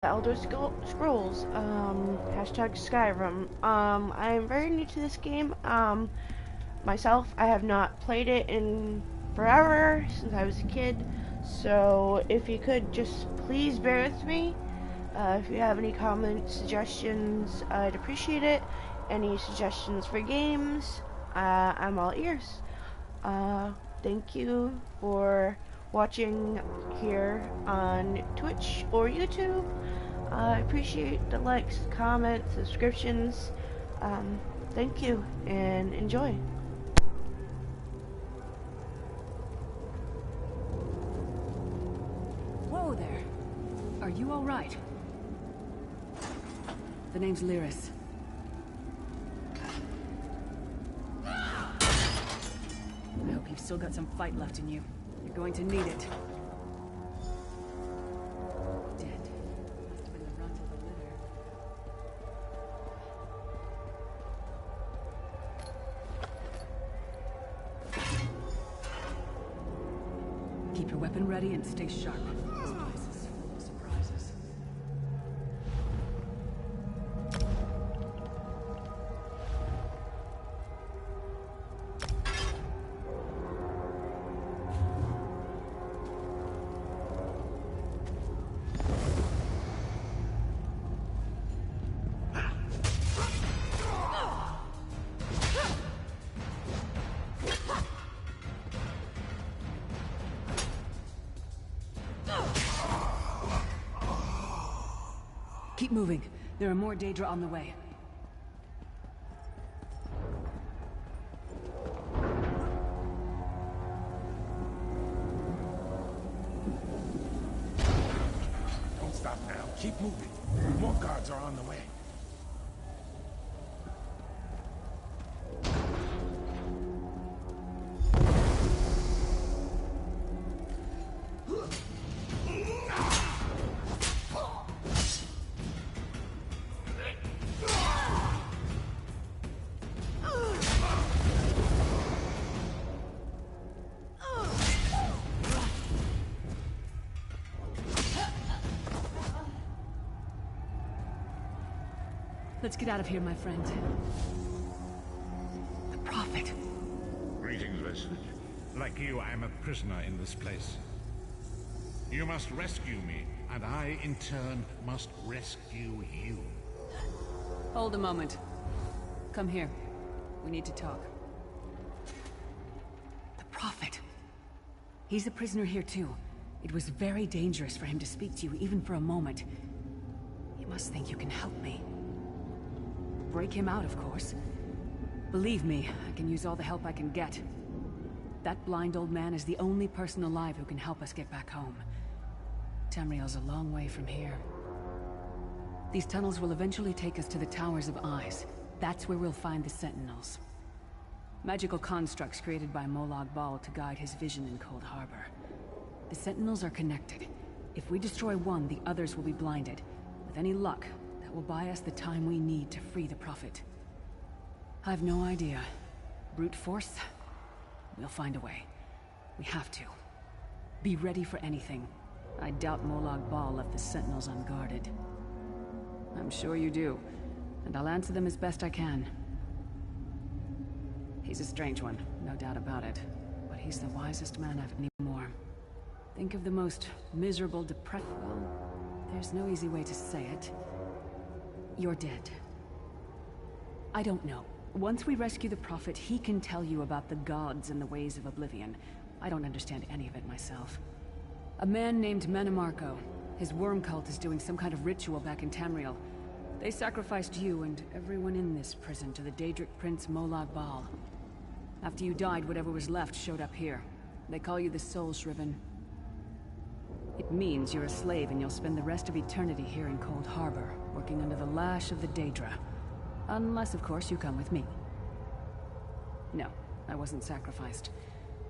Elder Scrolls, hashtag Skyrim. I am very new to this game. Myself, I have not played it in forever, since I was a kid. So, if you could just please bear with me. If you have any comments, suggestions, I'd appreciate it. Any suggestions for games, I'm all ears. Thank you for watching here on Twitch or YouTube. I appreciate the likes, comments, subscriptions. Thank you and enjoy. Whoa there. Are you all right? The name's Lyris. I hope you've still got some fight left in you. You're going to need it. Dead. Must have been the runt of the litter. Keep your weapon ready and stay sharp. This place is full of surprises. Keep moving. There are more Daedra on the way. Don't stop now. Keep moving. More guards are on the way. Let's get out of here, my friend. The Prophet. Greetings, Vestige. Like you, I am a prisoner in this place. You must rescue me, and I, in turn, must rescue you. Hold a moment. Come here. We need to talk. The Prophet. He's a prisoner here too. It was very dangerous for him to speak to you, even for a moment. You must think you can help me. Break him out, of course. Believe me, I can use all the help I can get. That blind old man is the only person alive who can help us get back home. Tamriel's a long way from here. These tunnels will eventually take us to the Towers of Eyes. That's where we'll find the Sentinels. Magical constructs created by Molag Bal to guide his vision in Cold Harbor. The Sentinels are connected. If we destroy one, the others will be blinded. With any luck, that will buy us the time we need to free the Prophet. I've no idea. Brute force? We'll find a way. We have to. Be ready for anything. I doubt Molag Bal left the Sentinels unguarded. I'm sure you do, and I'll answer them as best I can. He's a strange one, no doubt about it, but he's the wisest man I've anymore. Think of the most miserable, well, there's no easy way to say it. You're dead. I don't know. Once we rescue the Prophet, he can tell you about the gods and the ways of Oblivion. I don't understand any of it myself. A man named Mannimarco. His worm cult is doing some kind of ritual back in Tamriel. They sacrificed you and everyone in this prison to the Daedric Prince Molag Bal. After you died, whatever was left showed up here. They call you the Soul Shriven. It means you're a slave and you'll spend the rest of eternity here in Cold Harbor, working under the lash of the Daedra. Unless, of course, you come with me. No, I wasn't sacrificed.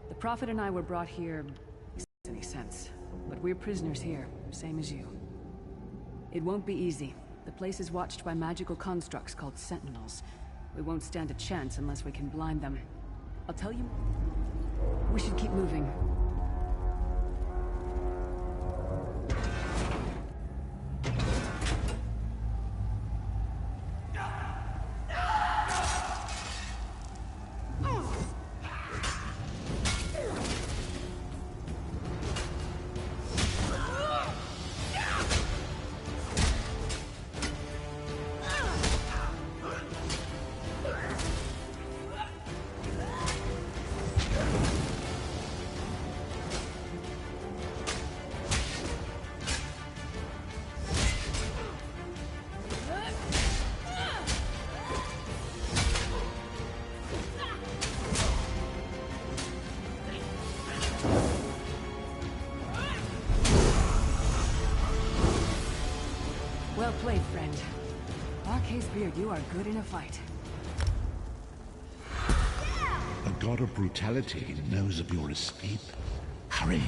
The Prophet and I were brought here... makes any sense. But we're prisoners here, same as you. It won't be easy. The place is watched by magical constructs called Sentinels. We won't stand a chance unless we can blind them. I'll tell you... We should keep moving. Well played, friend. Arcase Beard, you are good in a fight. A god of brutality knows of your escape. Hurry.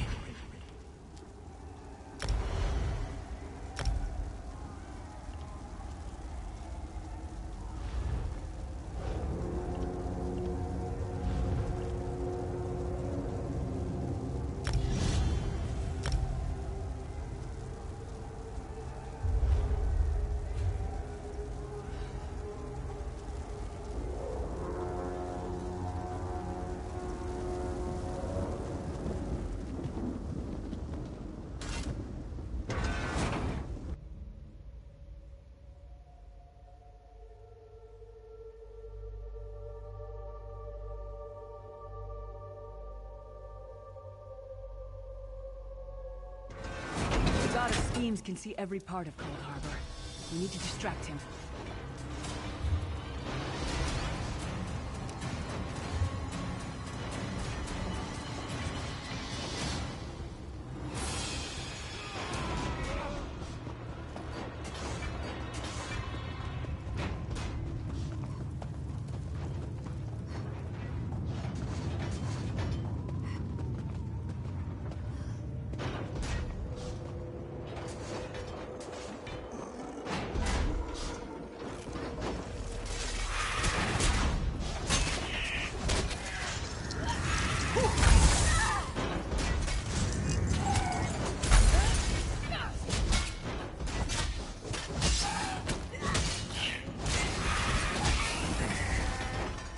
The god of schemes can see every part of Cold Harbor. We need to distract him.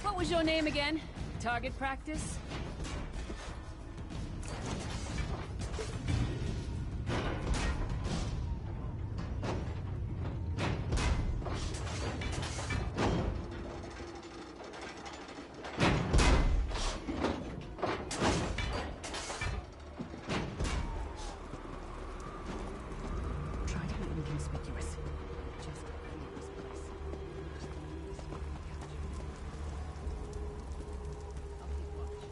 What was your name again? Target practice? Try to be inconspicuous. Just leave this place. I'll keep watch.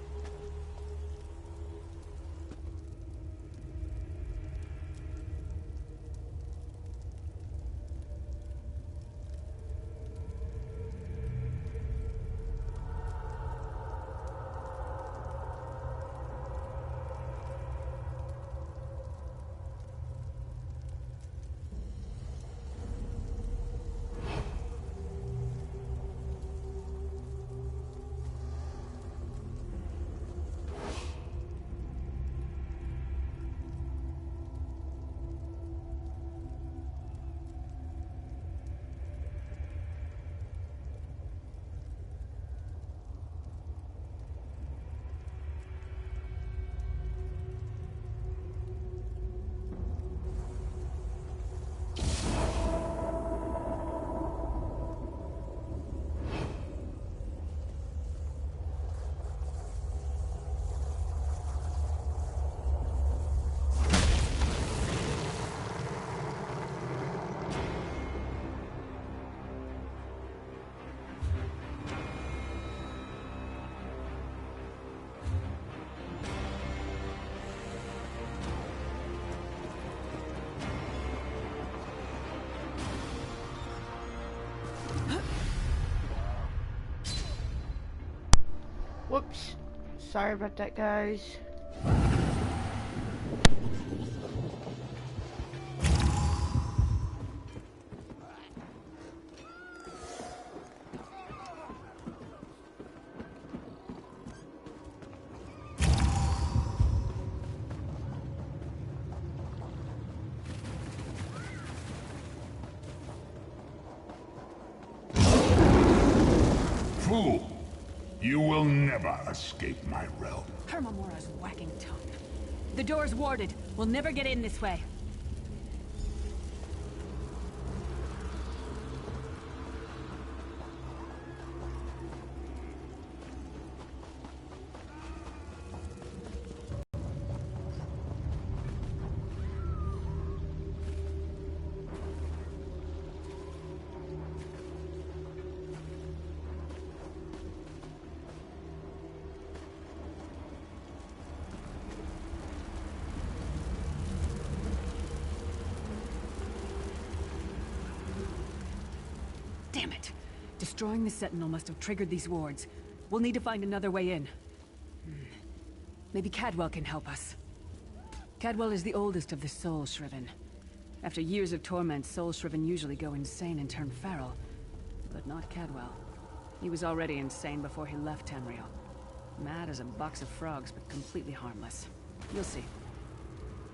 Whoops. Sorry about that, guys. Fool! You will never escape my realm. Hermamora's whacking tongue. The door's warded. We'll never get in this way. Damn it! Destroying the Sentinel must have triggered these wards. We'll need to find another way in. Maybe Cadwell can help us. Cadwell is the oldest of the Soul Shriven. After years of torment, Soul Shriven usually go insane and turn feral. But not Cadwell. He was already insane before he left Tamriel. Mad as a box of frogs, but completely harmless. You'll see.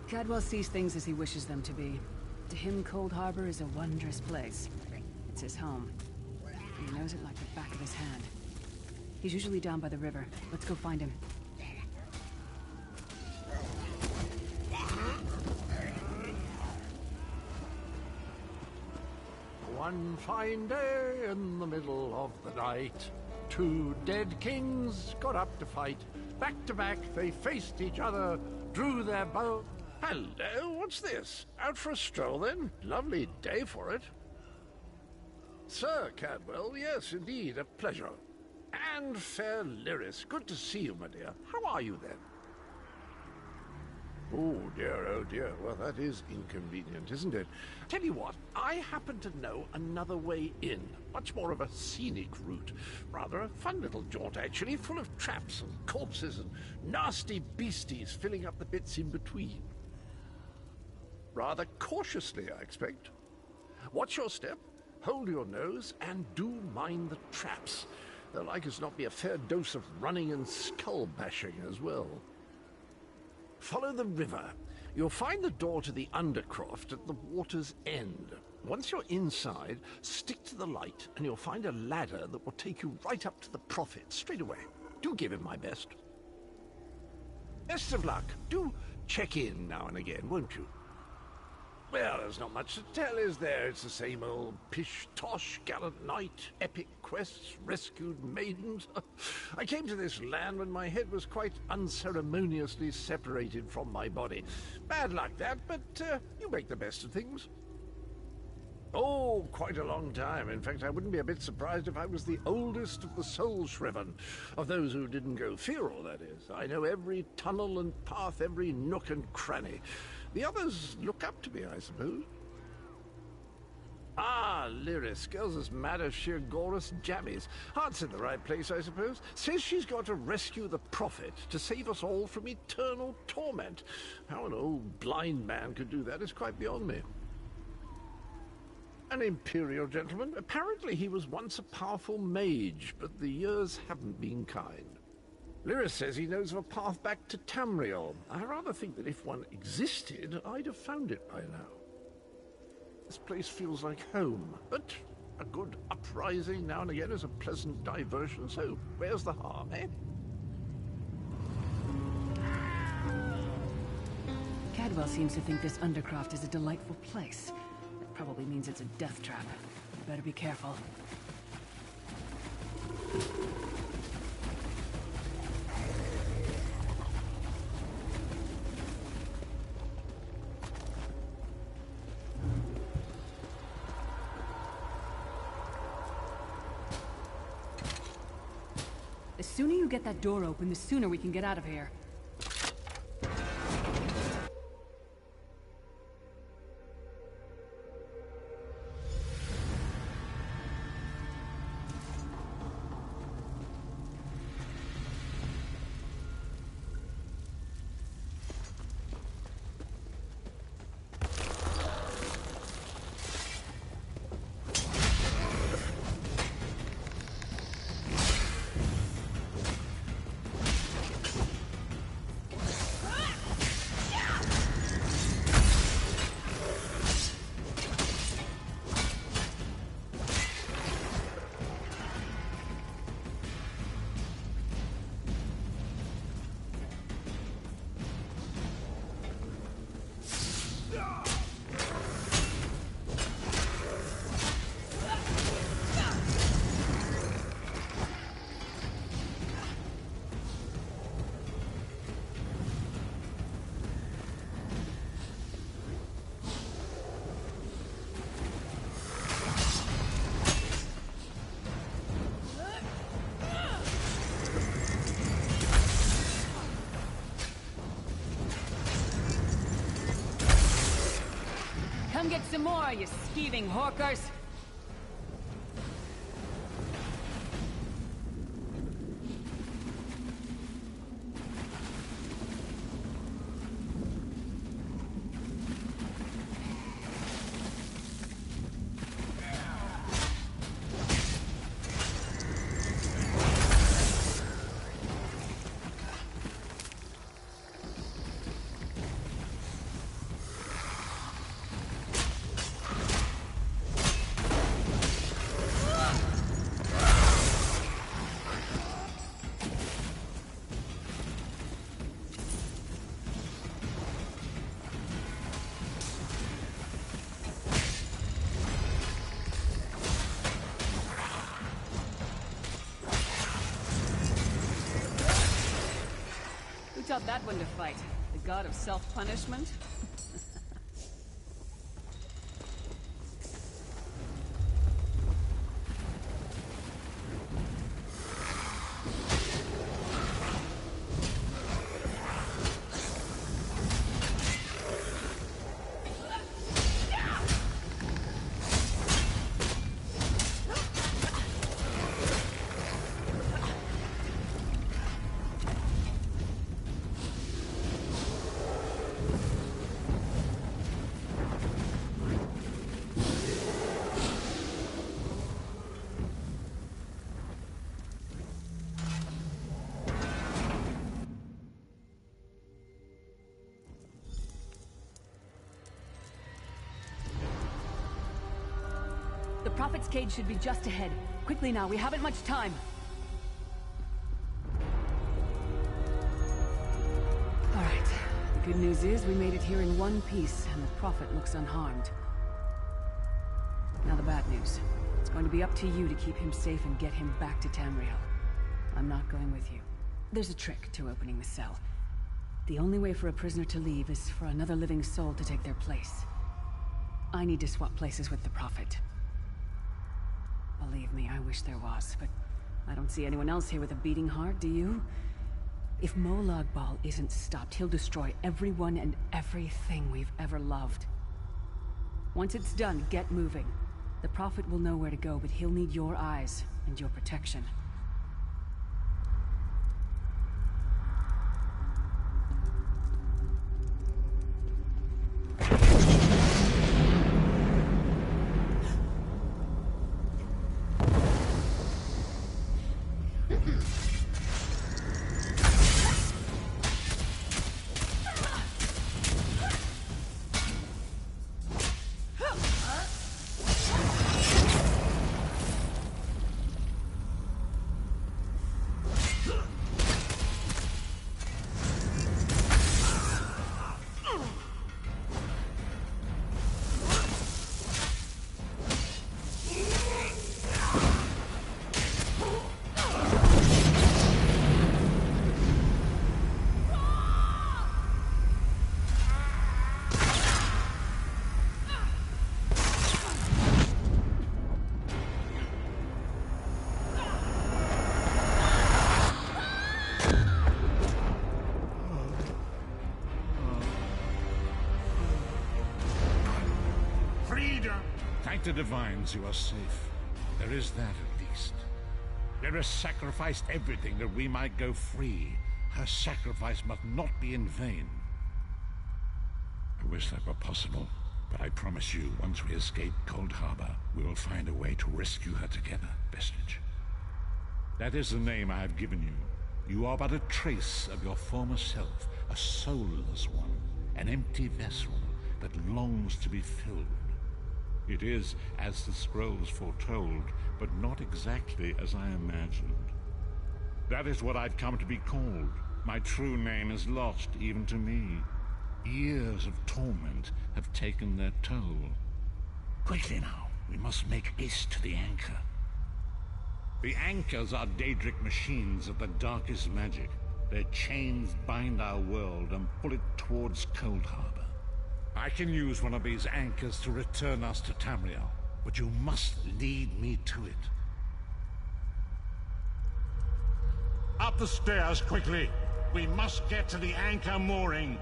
Cadwell sees things as he wishes them to be. To him, Cold Harbor is a wondrous place. It's his home. And he knows it like the back of his hand. He's usually down by the river. Let's go find him. One fine day in the middle of the night, two dead kings got up to fight. Back to back, they faced each other, drew their bow. Hello, what's this? Out for a stroll, then? Lovely day for it. Sir Cadwell, yes, indeed, a pleasure. And fair Lyris, good to see you, my dear. How are you, then? Oh dear, well that is inconvenient, isn't it? Tell you what, I happen to know another way in. Much more of a scenic route. Rather a fun little jaunt, actually, full of traps and corpses and nasty beasties filling up the bits in between. Rather cautiously, I expect. Watch your step, hold your nose, and do mind the traps. There'll like as not be a fair dose of running and skull-bashing as well. Follow the river. You'll find the door to the Undercroft at the water's end. Once you're inside, stick to the light, and you'll find a ladder that will take you right up to the Prophet straight away. Do give him my best. Best of luck. Do check in now and again, won't you? Well, there's not much to tell, is there? It's the same old pish-tosh, gallant knight, epic quests, rescued maidens. I came to this land when my head was quite unceremoniously separated from my body. Bad luck, that, but you make the best of things. Oh, quite a long time. In fact, I wouldn't be a bit surprised if I was the oldest of the Soul Shriven. Of those who didn't go feral, that is. I know every tunnel and path, every nook and cranny. The others look up to me, I suppose. Ah, Lyris, girl's as mad as sheer Gorus jammies. Heart's in the right place, I suppose. Says she's got to rescue the Prophet to save us all from eternal torment. How an old blind man could do that is quite beyond me. An imperial gentleman. Apparently he was once a powerful mage, but the years haven't been kind. Lyris says he knows of a path back to Tamriel. I rather think that if one existed, I'd have found it by now. This place feels like home, but a good uprising now and again is a pleasant diversion, so where's the harm, eh? Cadwell seems to think this Undercroft is a delightful place. That probably means it's a death trap. You better be careful. The sooner you get that door open, the sooner we can get out of here. Come get some more, you skeeving horkers! out that one to fight? The god of self-punishment? The Prophet's cage should be just ahead. Quickly now, we haven't much time. Alright. The good news is we made it here in one piece, and the Prophet looks unharmed. Now the bad news. It's going to be up to you to keep him safe and get him back to Tamriel. I'm not going with you. There's a trick to opening the cell. The only way for a prisoner to leave is for another living soul to take their place. I need to swap places with the Prophet. Believe me, I wish there was, but I don't see anyone else here with a beating heart, do you? If Molag Bal isn't stopped, he'll destroy everyone and everything we've ever loved. Once it's done, get moving. The Prophet will know where to go, but he'll need your eyes and your protection. Thank the Divines you are safe. There is that at least. Lyra sacrificed everything that we might go free. Her sacrifice must not be in vain. I wish that were possible, but I promise you, once we escape Cold Harbor, we will find a way to rescue her together, Vestige. That is the name I have given you. You are but a trace of your former self, a soulless one, an empty vessel that longs to be filled. It is as the scrolls foretold, but not exactly as I imagined. That is what I've come to be called. My true name is lost even to me. Years of torment have taken their toll. Quickly now, we must make haste to the anchor. The anchors are Daedric machines of the darkest magic. Their chains bind our world and pull it towards Cold Harbor. I can use one of these anchors to return us to Tamriel, but you must lead me to it. Up the stairs, quickly! We must get to the anchor mooring!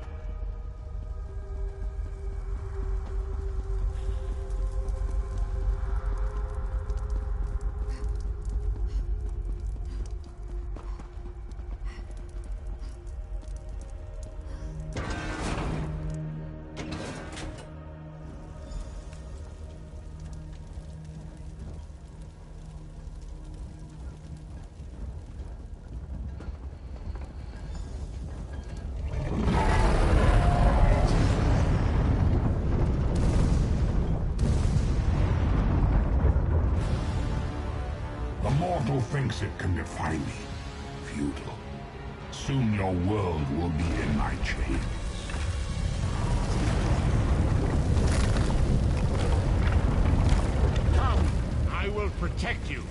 Mortal thinks it can defy me. Futile. Soon your world will be in my chains. Come, I will protect you.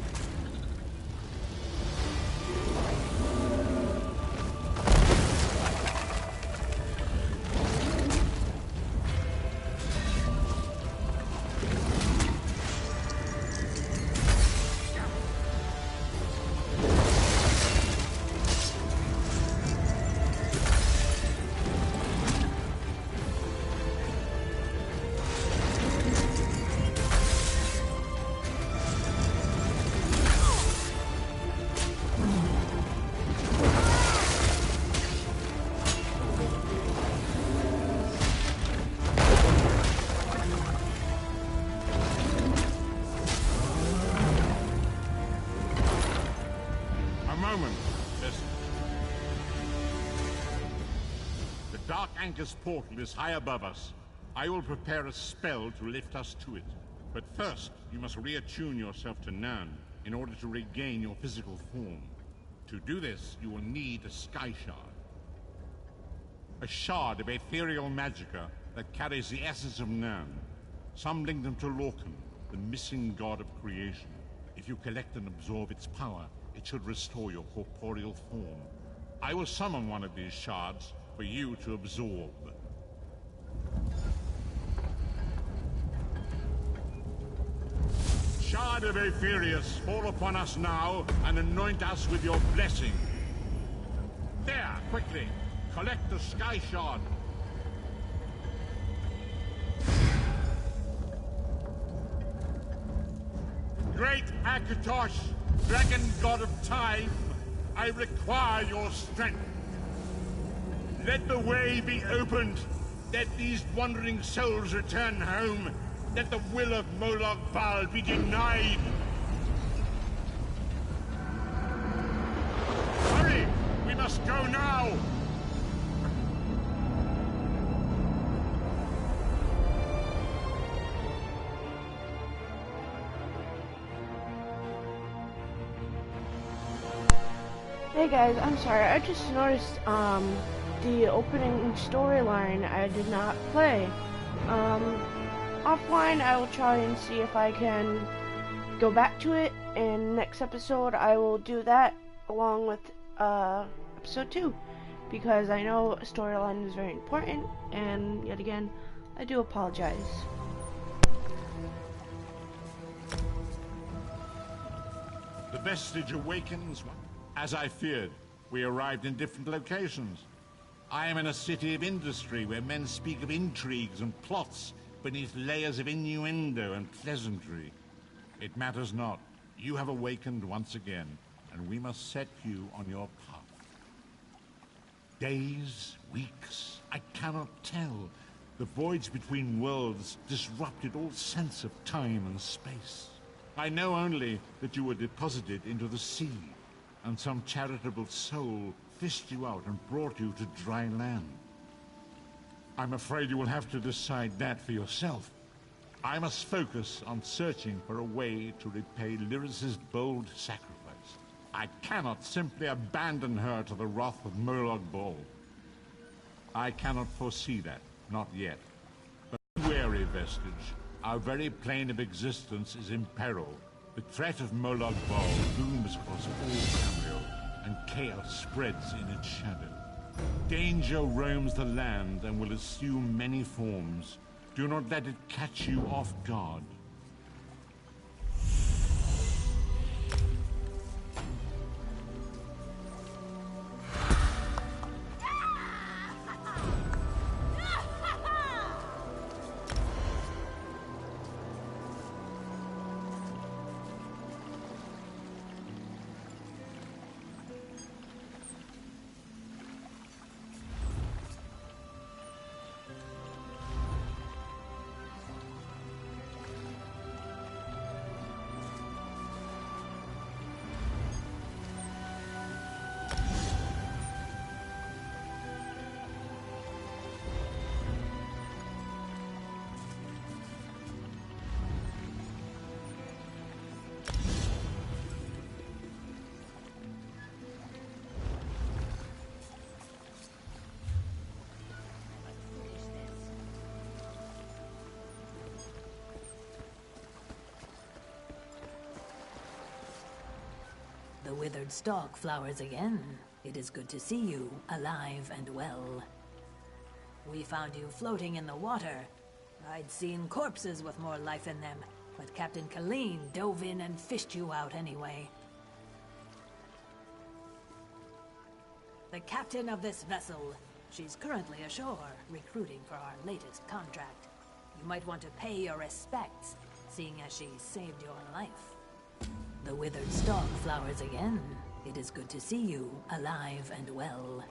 Anchor's portal is high above us. I will prepare a spell to lift us to it. But first, you must reattune yourself to Nirn in order to regain your physical form. To do this, you will need a Sky Shard. A shard of ethereal magicka that carries the essence of Nirn. Some link them to Lorcan, the missing god of creation. If you collect and absorb its power, it should restore your corporeal form. I will summon one of these shards for you to absorb. Shard of Aetherius, fall upon us now and anoint us with your blessing. There, quickly, collect the Sky Shard. Great Akatosh, dragon god of time, I require your strength. Let the way be opened. Let these wandering souls return home. Let the will of Molag Bal be denied. Hurry! We must go now! Hey guys, I'm sorry, I just noticed, the opening storyline I did not play. Offline, I will try and see if I can go back to it, and next episode I will do that along with, episode 2, because I know storyline is very important, and yet again, I do apologize. The vestige awakens. As I feared, we arrived in different locations. I am in a city of industry where men speak of intrigues and plots beneath layers of innuendo and pleasantry. It matters not. You have awakened once again, and we must set you on your path. Days, weeks, I cannot tell. The voids between worlds disrupted all sense of time and space. I know only that you were deposited into the sea, and some charitable soul fished you out and brought you to dry land. I'm afraid you will have to decide that for yourself. I must focus on searching for a way to repay Lyris's bold sacrifice. I cannot simply abandon her to the wrath of Molag Bal. I cannot foresee that, not yet. But be wary, Vestige. Our very plane of existence is in peril. The threat of Molag Bal looms across all Tamriel, and chaos spreads in its shadow. Danger roams the land and will assume many forms. Do not let it catch you off guard. The withered stalk flowers again. It is good to see you, alive and well. We found you floating in the water. I'd seen corpses with more life in them, but Captain Kaleen dove in and fished you out anyway. The captain of this vessel. She's currently ashore, recruiting for our latest contract. You might want to pay your respects, seeing as she saved your life. The withered stalk flowers again. It is good to see you, alive and well.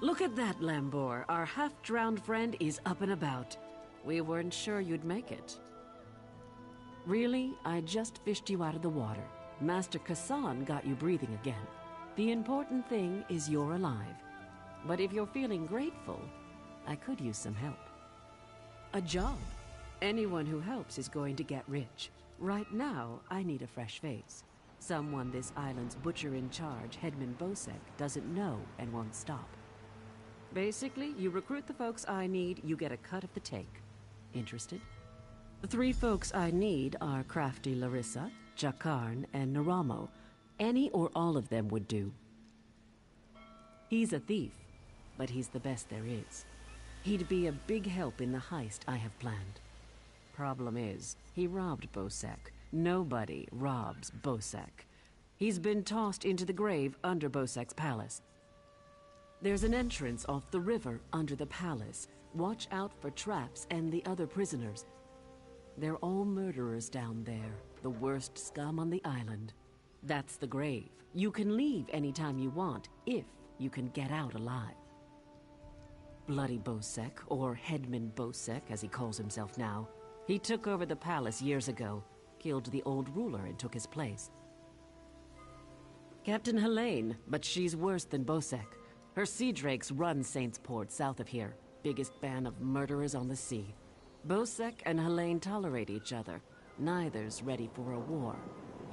Look at that, Lambor. Our half-drowned friend is up and about. We weren't sure you'd make it. Really, I just fished you out of the water. Master Kassan got you breathing again. The important thing is you're alive. But if you're feeling grateful, I could use some help. A job. Anyone who helps is going to get rich. Right now, I need a fresh face. Someone this island's butcher in charge, Hedman Bosek, doesn't know and won't stop. Basically, you recruit the folks I need, you get a cut of the take. Interested? The 3 folks I need are Crafty Larissa, Jakarn, and Naramo. Any or all of them would do. He's a thief, but he's the best there is. He'd be a big help in the heist I have planned. Problem is, he robbed Bosek. Nobody robs Bosek. He's been tossed into the grave under Bosek's palace. There's an entrance off the river under the palace. Watch out for traps and the other prisoners. They're all murderers down there, the worst scum on the island. That's the grave. You can leave anytime you want, if you can get out alive. Bloody Bosek, or Hedman Bosek as he calls himself now, he took over the palace years ago, killed the old ruler and took his place. Captain Helene, but she's worse than Bosek. Her sea drakes run Saintsport south of here, biggest band of murderers on the sea. Bosek and Helene tolerate each other. Neither's ready for a war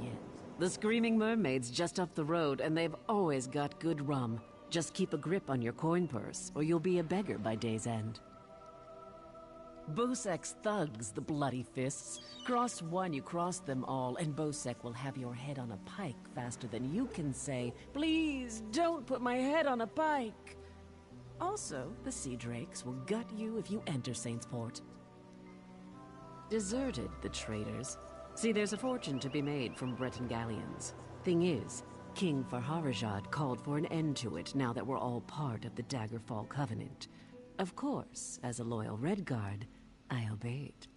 yet. The Screaming Mermaid's just up the road, and they've always got good rum. Just keep a grip on your coin purse, or you'll be a beggar by day's end. Bosek's thugs, the bloody fists. Cross one, you cross them all, and Bosek will have your head on a pike faster than you can say, "Please, don't put my head on a pike!" Also, the Sea Drakes will gut you if you enter Saintsport. Deserted, the traitors. See, there's a fortune to be made from Breton galleons. Thing is, King Farharajad called for an end to it now that we're all part of the Daggerfall Covenant. Of course, as a loyal Redguard, I obeyed.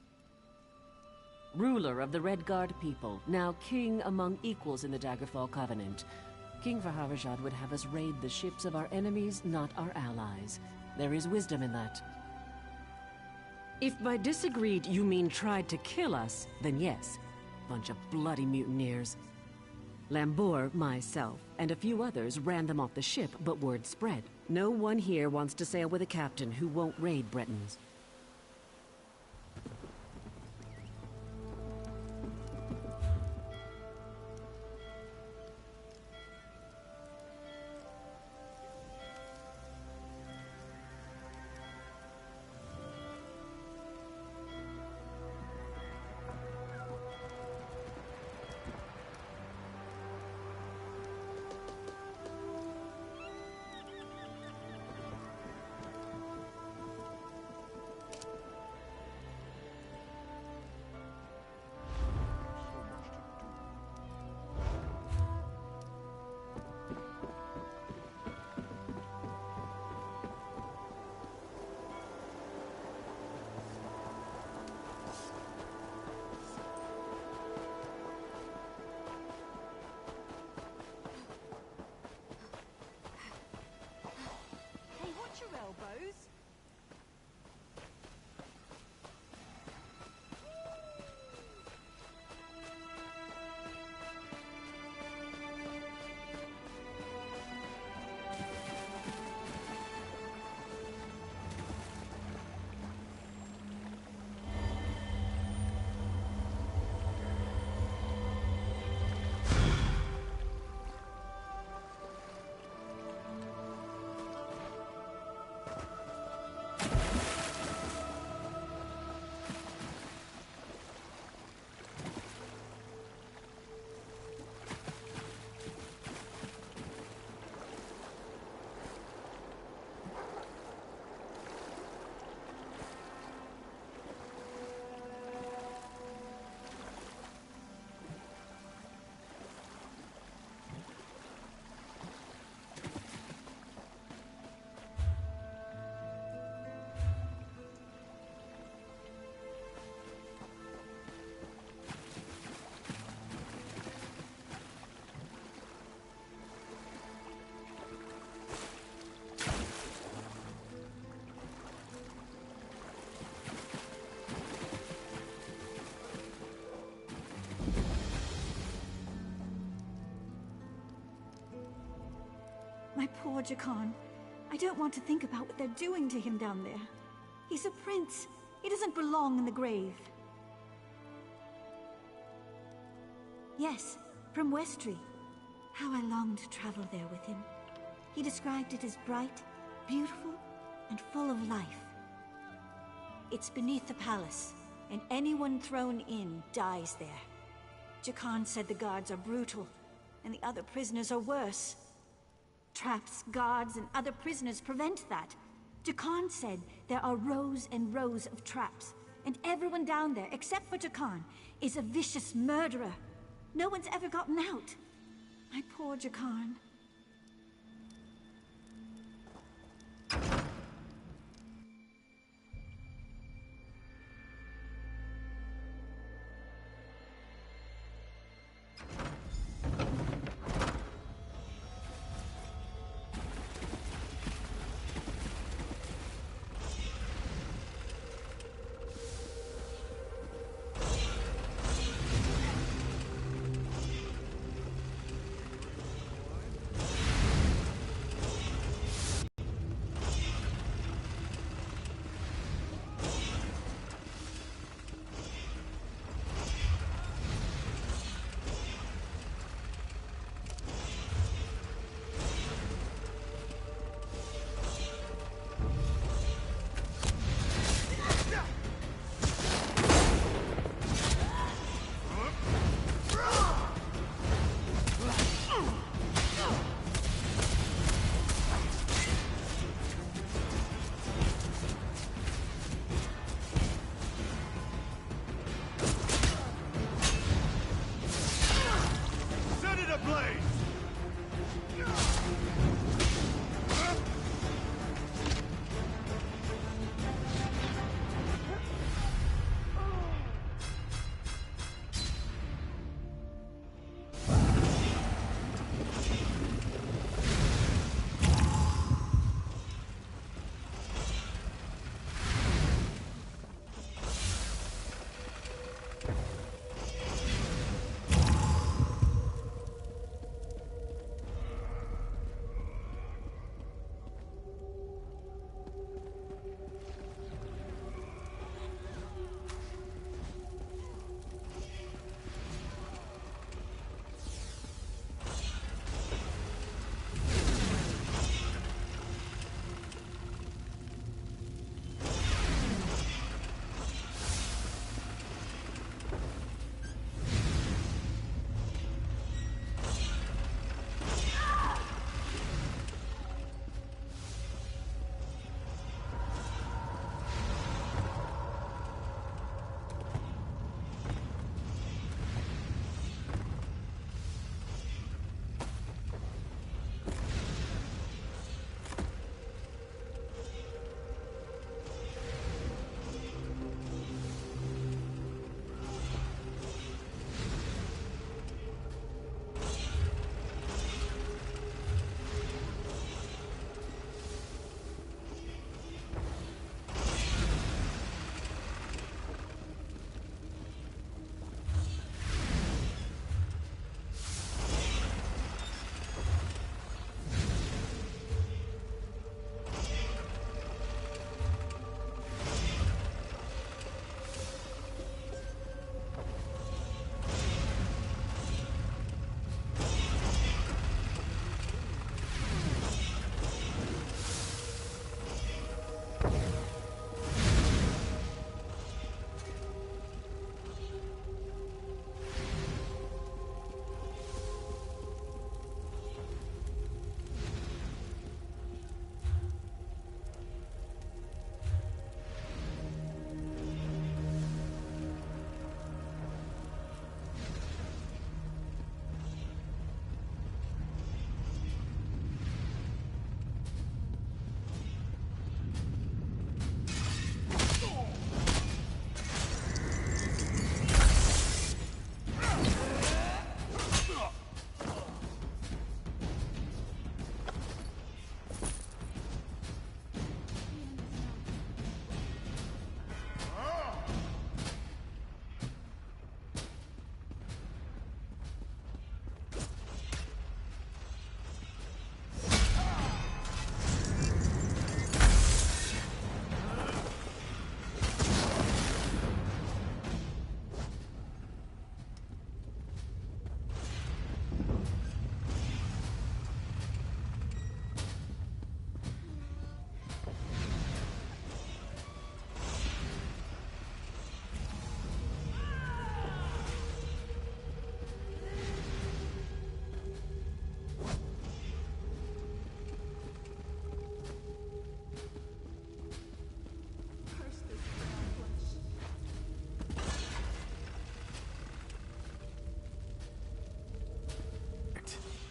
Ruler of the Redguard people, now king among equals in the Daggerfall Covenant. King Farharajad would have us raid the ships of our enemies, not our allies. There is wisdom in that. If by disagreed you mean tried to kill us, then yes. Bunch of bloody mutineers. Lambor, myself, and a few others ran them off the ship, but word spread. No one here wants to sail with a captain who won't raid Bretons. My poor Jakan. I don't want to think about what they're doing to him down there. He's a prince. He doesn't belong in the grave. Yes, from Westry. How I long to travel there with him. He described it as bright, beautiful, and full of life. It's beneath the palace, and anyone thrown in dies there. Jakan said the guards are brutal, and the other prisoners are worse. Traps, guards, and other prisoners prevent that. Jakan said there are rows and rows of traps, and everyone down there, except for Jakan, is a vicious murderer. No one's ever gotten out. My poor Jakan.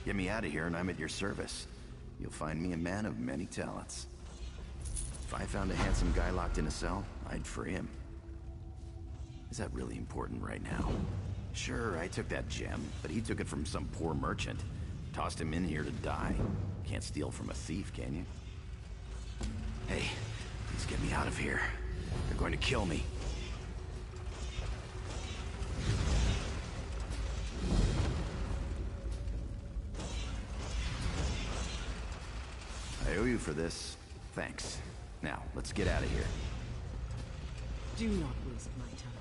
Get me out of here and I'm at your service. You'll find me a man of many talents. If I found a handsome guy locked in a cell, I'd free him. Is that really important right now? Sure, I took that gem, but he took it from some poor merchant. Tossed him in here to die. Can't steal from a thief, can you? Hey, please get me out of here. They're going to kill me. I owe you for this. Thanks. Now, let's get out of here. Do not waste my time.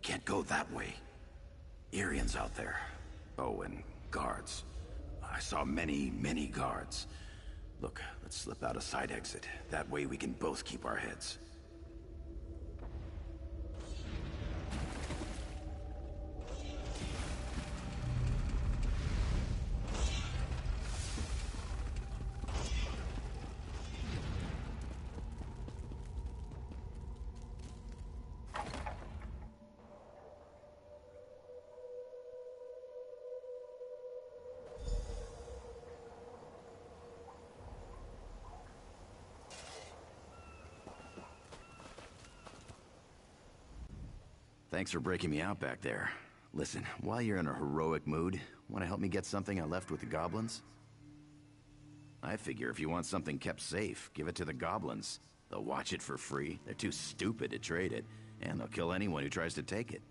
Can't go that way. Irians out there. Oh, and guards. I saw many, many guards. Look, let's slip out a side exit. That way we can both keep our heads. Thanks for breaking me out back there. Listen, while you're in a heroic mood, want to help me get something I left with the goblins? I figure if you want something kept safe, give it to the goblins. They'll watch it for free, they're too stupid to trade it, and they'll kill anyone who tries to take it.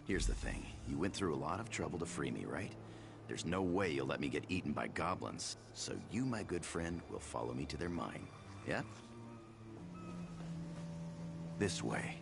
Here's the thing, you went through a lot of trouble to free me, right? There's no way you'll let me get eaten by goblins, so you, my good friend, will follow me to their mine, yeah? This way.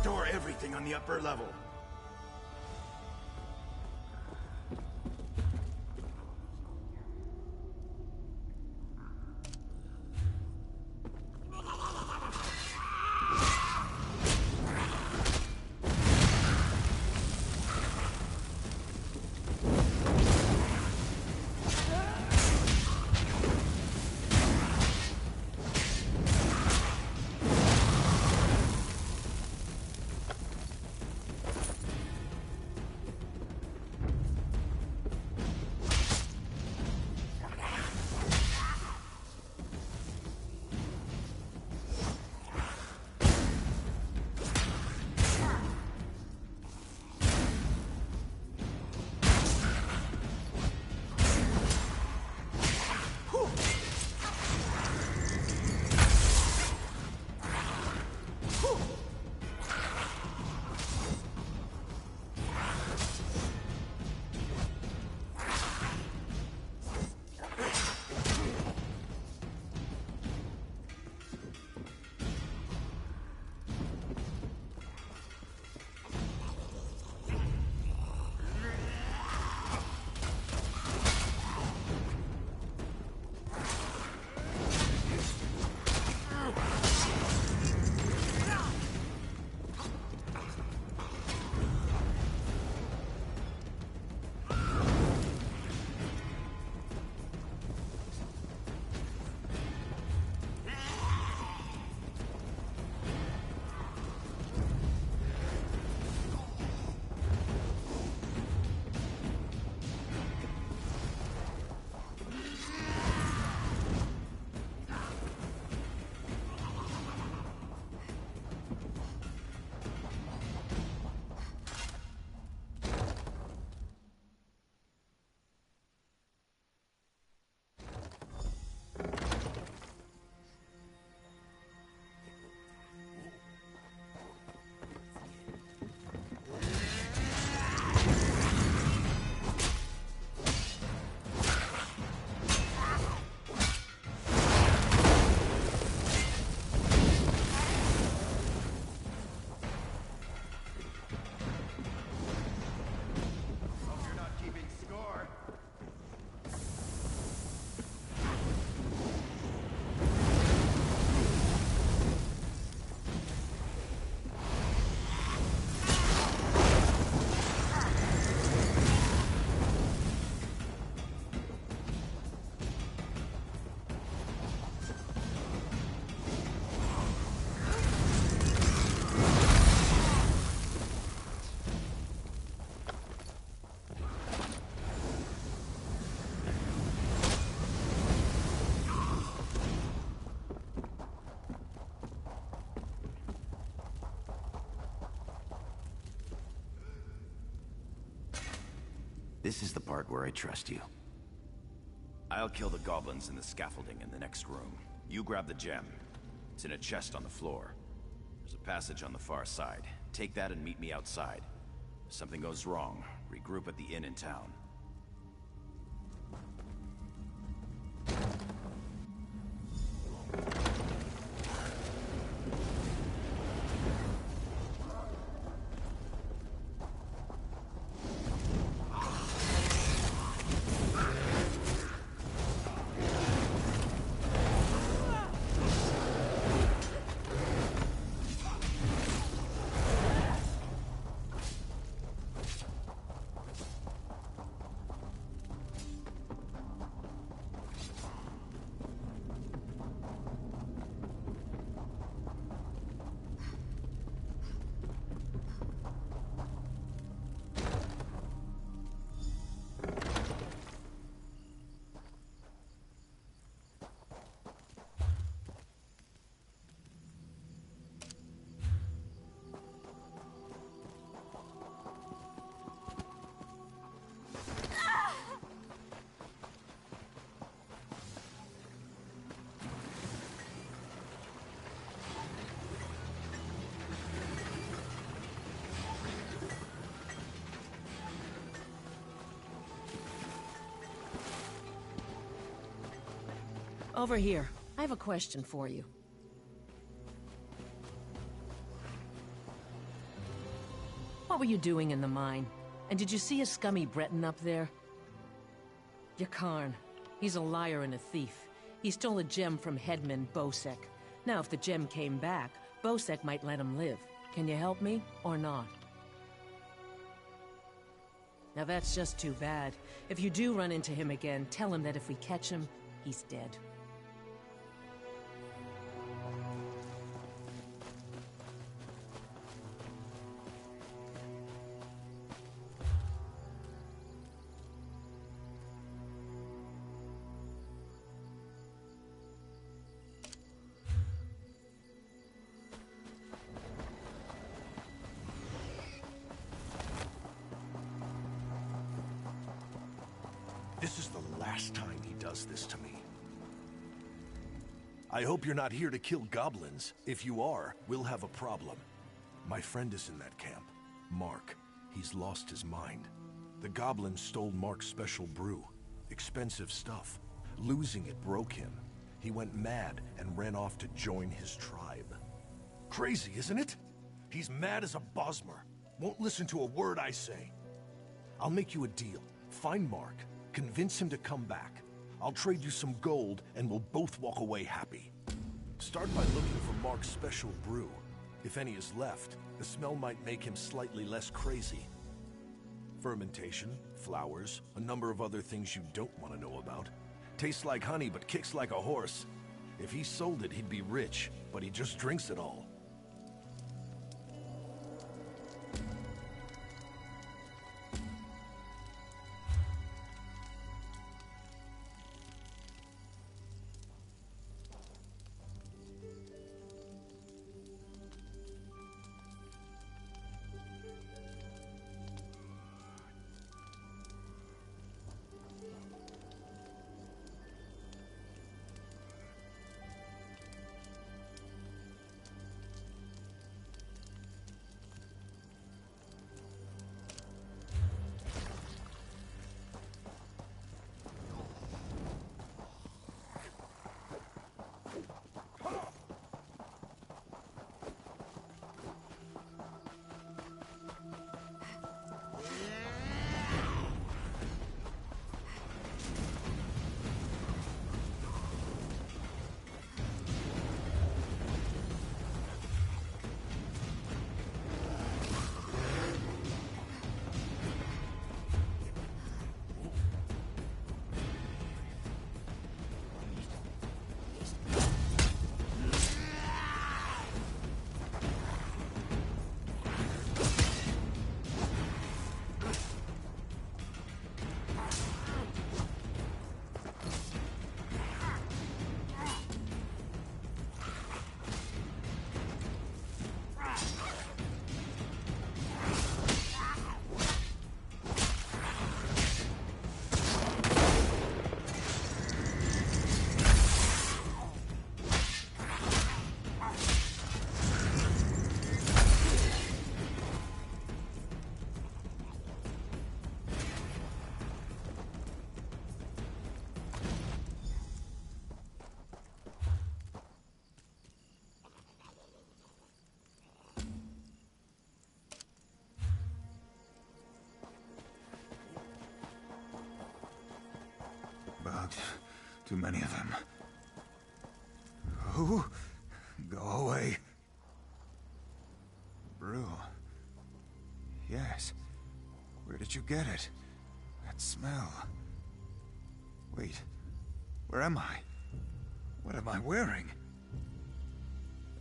Store everything on the upper level. This is the part where I trust you. I'll kill the goblins in the scaffolding in the next room. You grab the gem. It's in a chest on the floor. There's a passage on the far side. Take that and meet me outside. If something goes wrong, regroup at the inn in town. Over here. I have a question for you. What were you doing in the mine? And did you see a scummy Breton up there? Yakarn. He's a liar and a thief. He stole a gem from headman Bosek. Now, if the gem came back, Bosek might let him live. Can you help me, or not? Now that's just too bad. If you do run into him again, tell him that if we catch him, he's dead. This is the last time he does this to me. I hope you're not here to kill goblins. If you are, we'll have a problem. My friend is in that camp. Mark. He's lost his mind. The goblins stole Mark's special brew. Expensive stuff. Losing it broke him. He went mad and ran off to join his tribe. Crazy, isn't it? He's mad as a Bosmer. Won't listen to a word I say. I'll make you a deal. Find Mark. Convince him to come back. I'll trade you some gold, and we'll both walk away happy. Start by looking for Mark's special brew. If any is left, the smell might make him slightly less crazy. Fermentation, flowers, a number of other things you don't want to know about. Tastes like honey, but kicks like a horse. If he sold it, he'd be rich, but he just drinks it all. Too many of them. Who? Go away. Brew. Yes. Where did you get it? That smell. Wait. Where am I? What am I wearing?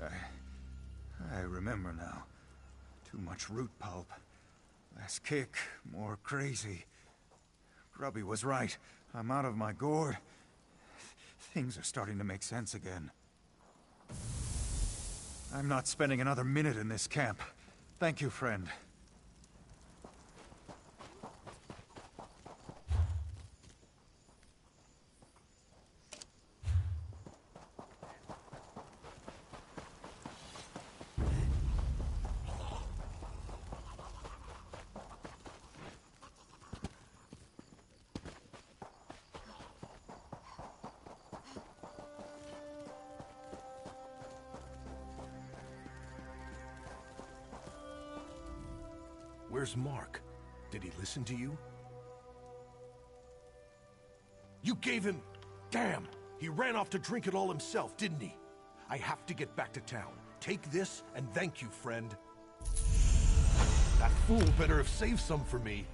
I remember now. Too much root pulp. Less kick, more crazy. Grubby was right. I'm out of my gourd. Things are starting to make sense again. I'm not spending another minute in this camp. Thank you, friend. Where's Mark? Did he listen to you? You gave him... Damn! He ran off to drink it all himself, didn't he? I have to get back to town. Take this, and thank you, friend. That fool better have saved some for me.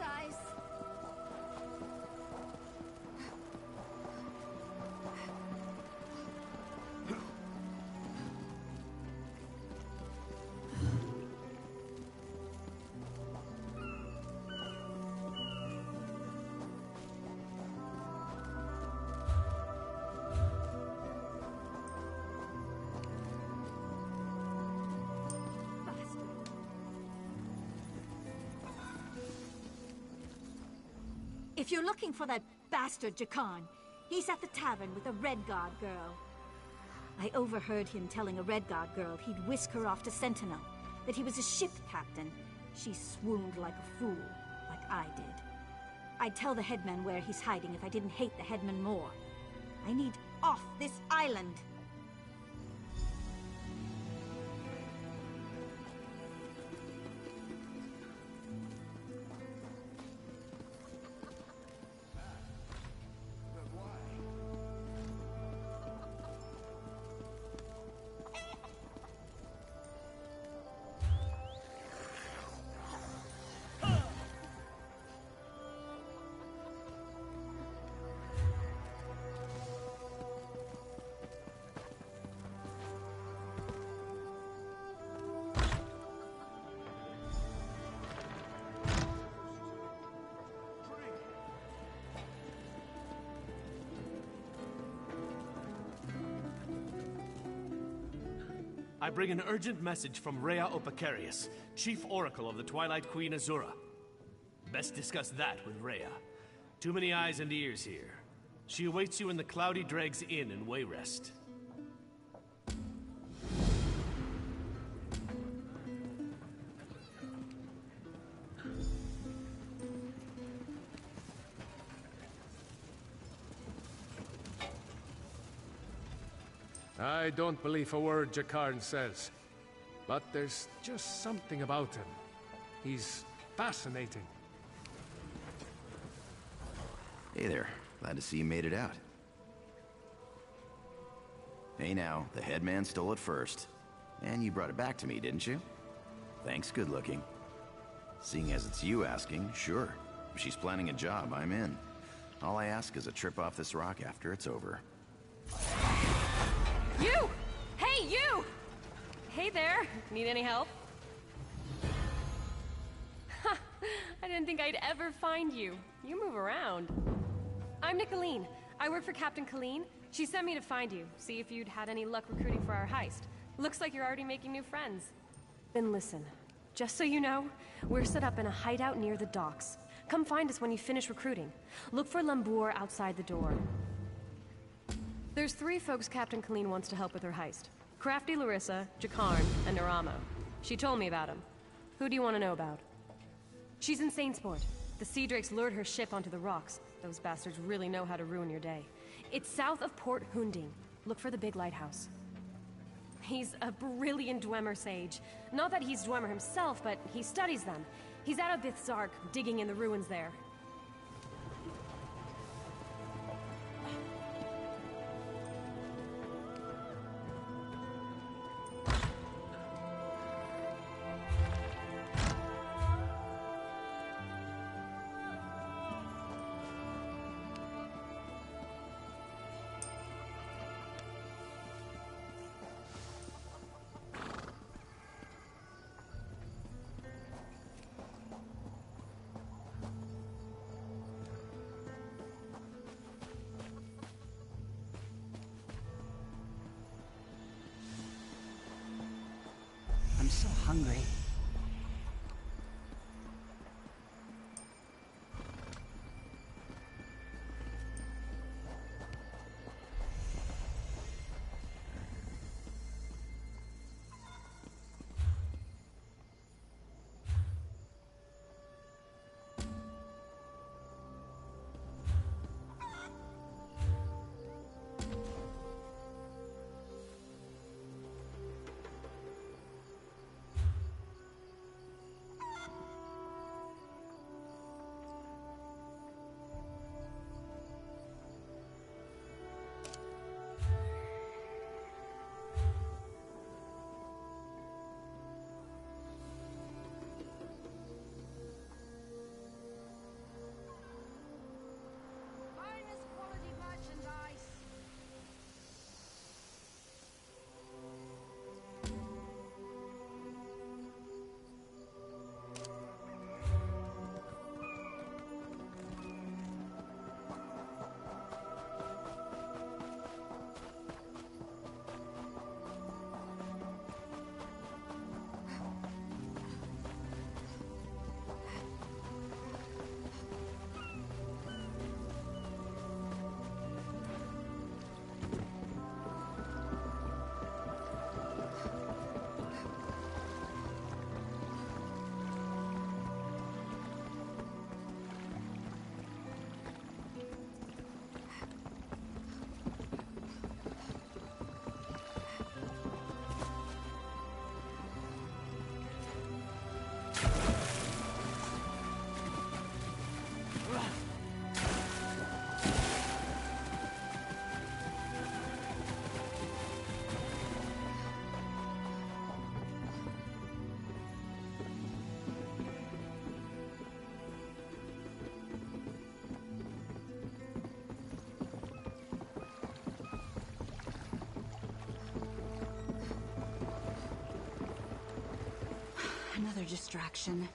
guys. If you're looking for that bastard Jakarn, he's at the tavern with a Redguard girl. I overheard him telling a Redguard girl he'd whisk her off to Sentinel, that he was a ship captain. She swooned like a fool, like I did. I'd tell the headman where he's hiding if I didn't hate the headman more. I need off this island. I bring an urgent message from Rhea Opacarius, Chief Oracle of the Twilight Queen Azura. Best discuss that with Rhea. Too many eyes and ears here. She awaits you in the Cloudy Dregs Inn in Wayrest. I don't believe a word Jakarn says, but there's just something about him. He's fascinating. Hey there. Glad to see you made it out. Hey now, the headman stole it first. And you brought it back to me, didn't you? Thanks, good looking. Seeing as it's you asking, sure. If she's planning a job, I'm in. All I ask is a trip off this rock after it's over. You! Hey, you! Hey there. Need any help? Ha! I didn't think I'd ever find you. You move around. I'm Nicolene. I work for Captain Colleen. She sent me to find you, see if you'd had any luck recruiting for our heist. Looks like you're already making new friends. Then listen, just so you know, we're set up in a hideout near the docks. Come find us when you finish recruiting. Look for Lambour outside the door. There's 3 folks Captain Colleen wants to help with her heist. Crafty Larissa, Jakarn, and Naramo. She told me about him. Who do you want to know about? She's in Saintsport. The Sea Drakes lured her ship onto the rocks. Those bastards really know how to ruin your day. It's south of Port Hunding. Look for the big lighthouse. He's a brilliant Dwemer sage. Not that he's Dwemer himself, but he studies them. He's out of Bithzark, digging in the ruins there. I'm so hungry. Another distraction.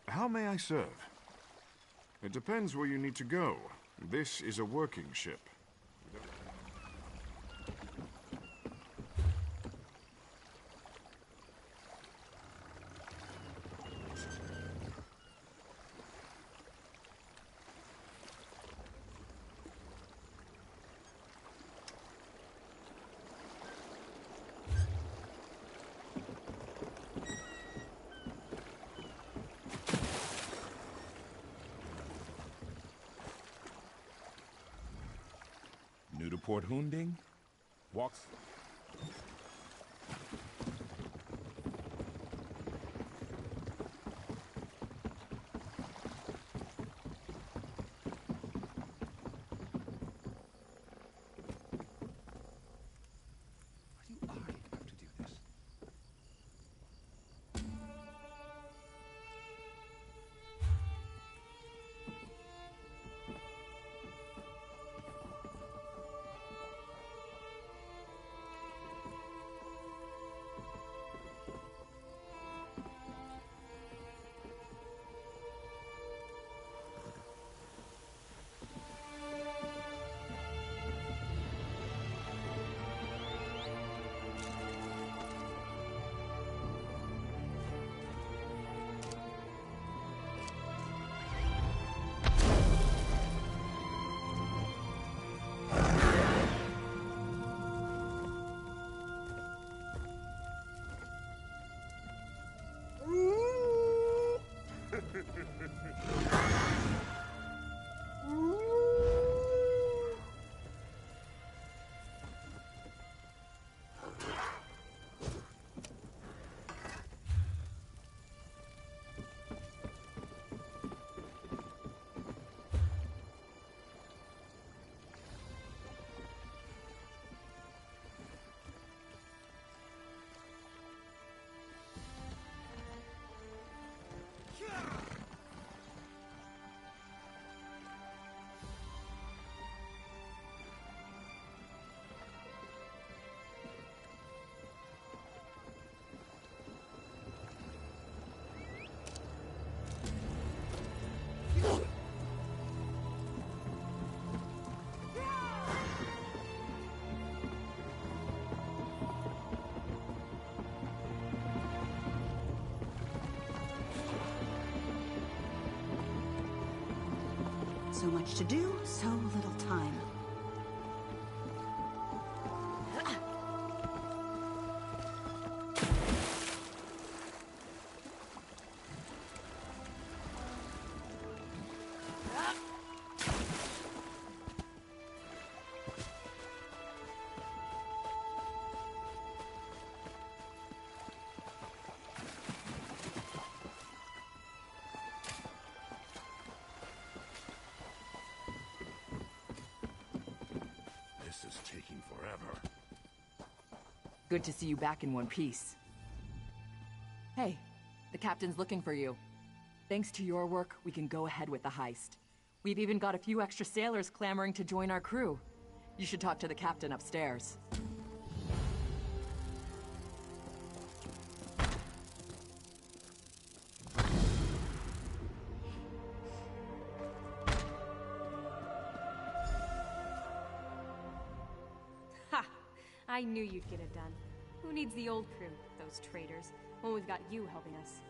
How may I serve? It depends where you need to go. This is a working ship. New to Port Hunding? Walks. So much to do, so little time. This is taking forever. Good to see you back in one piece. Hey, the captain's looking for you. Thanks to your work, we can go ahead with the heist. We've even got a few extra sailors clamoring to join our crew. You should talk to the captain upstairs. Ha! I knew you'd get it done. Who needs the old crew, those traitors, when we've got you helping us?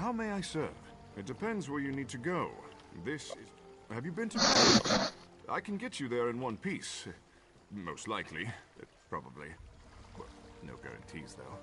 How may I serve? It depends where you need to go. This is... Have you been to... I can get you there in one piece. Most likely. Probably. Well, no guarantees, though.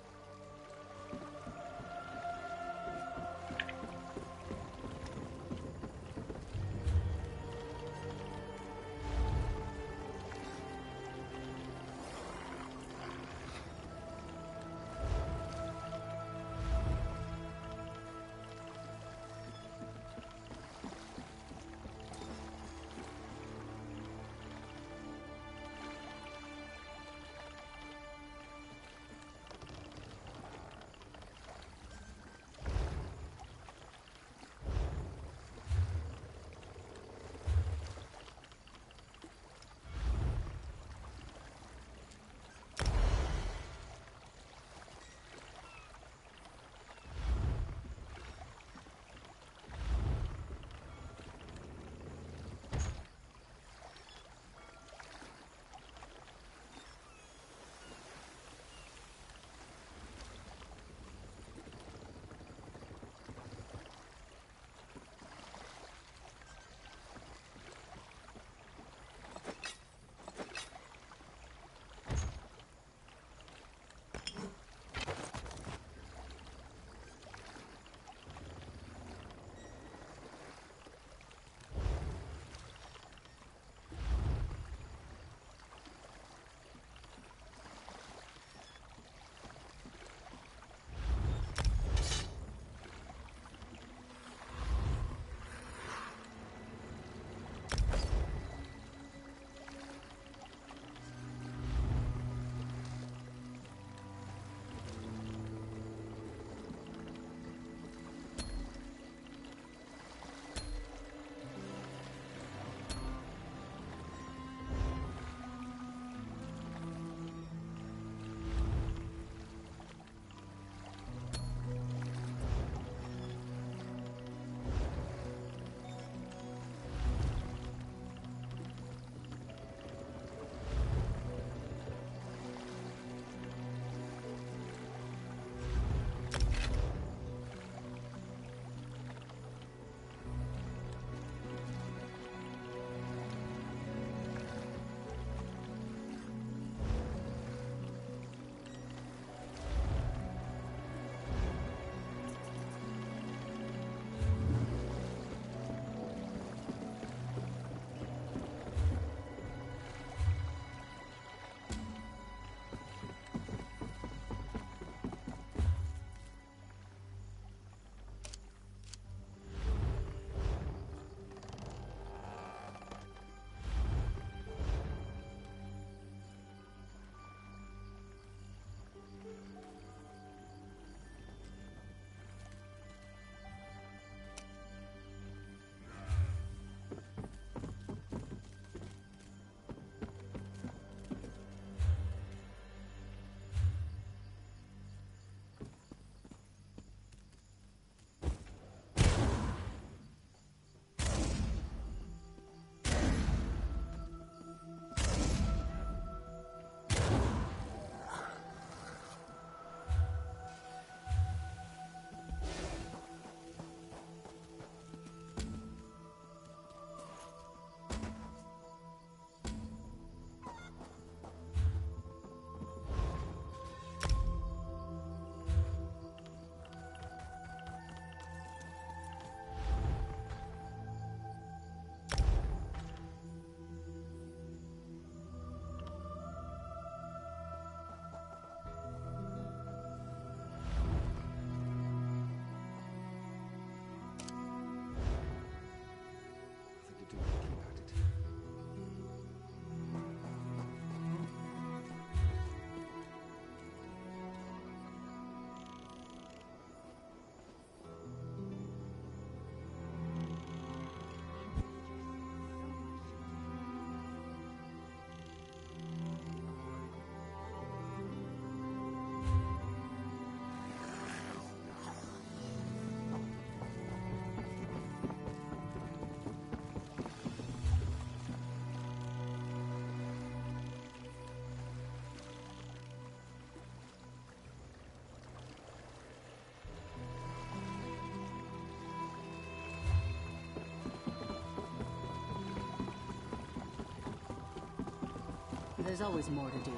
There's always more to do.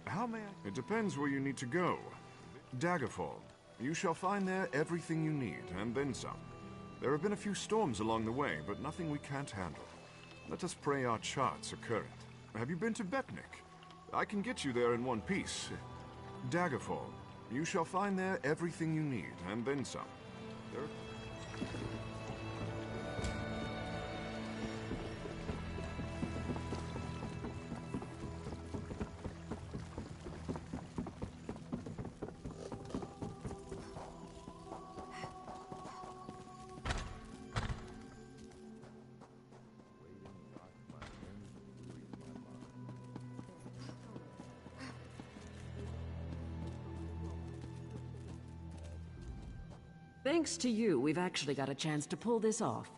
How may I? It depends where you need to go. Daggerfall. You shall find there everything you need, and then some. There have been a few storms along the way, but nothing we can't handle. Let us pray our charts are current. Have you been to Betnik? I can get you there in one piece. Daggerfall. You shall find there everything you need, and then some. There... Thanks to you, we've actually got a chance to pull this off.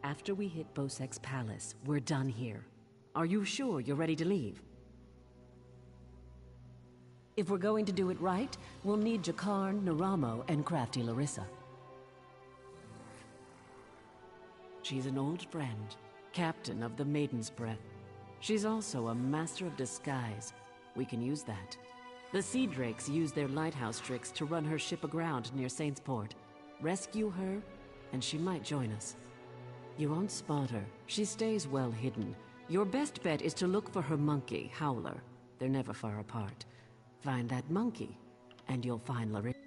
After we hit Bosek's palace, we're done here. Are you sure you're ready to leave? If we're going to do it right, we'll need Jakarn, Naramo, and crafty Larissa. She's an old friend, captain of the Maiden's Breath. She's also a master of disguise. We can use that. The Sea Drakes use their lighthouse tricks to run her ship aground near Saintsport. Rescue her, and she might join us. You won't spot her. She stays well hidden. Your best bet is to look for her monkey, Howler. They're never far apart. Find that monkey, and you'll find Larissa.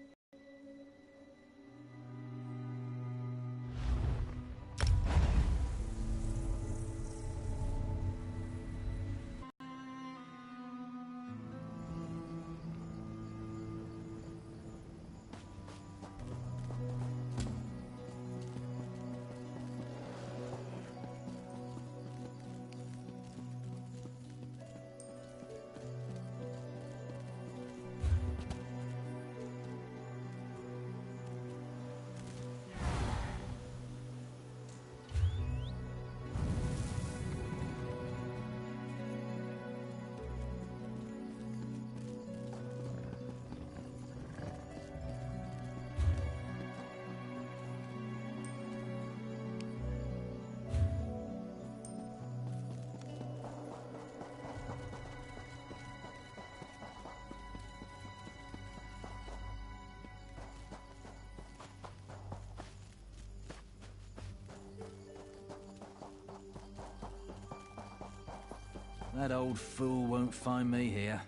That old fool won't find me here.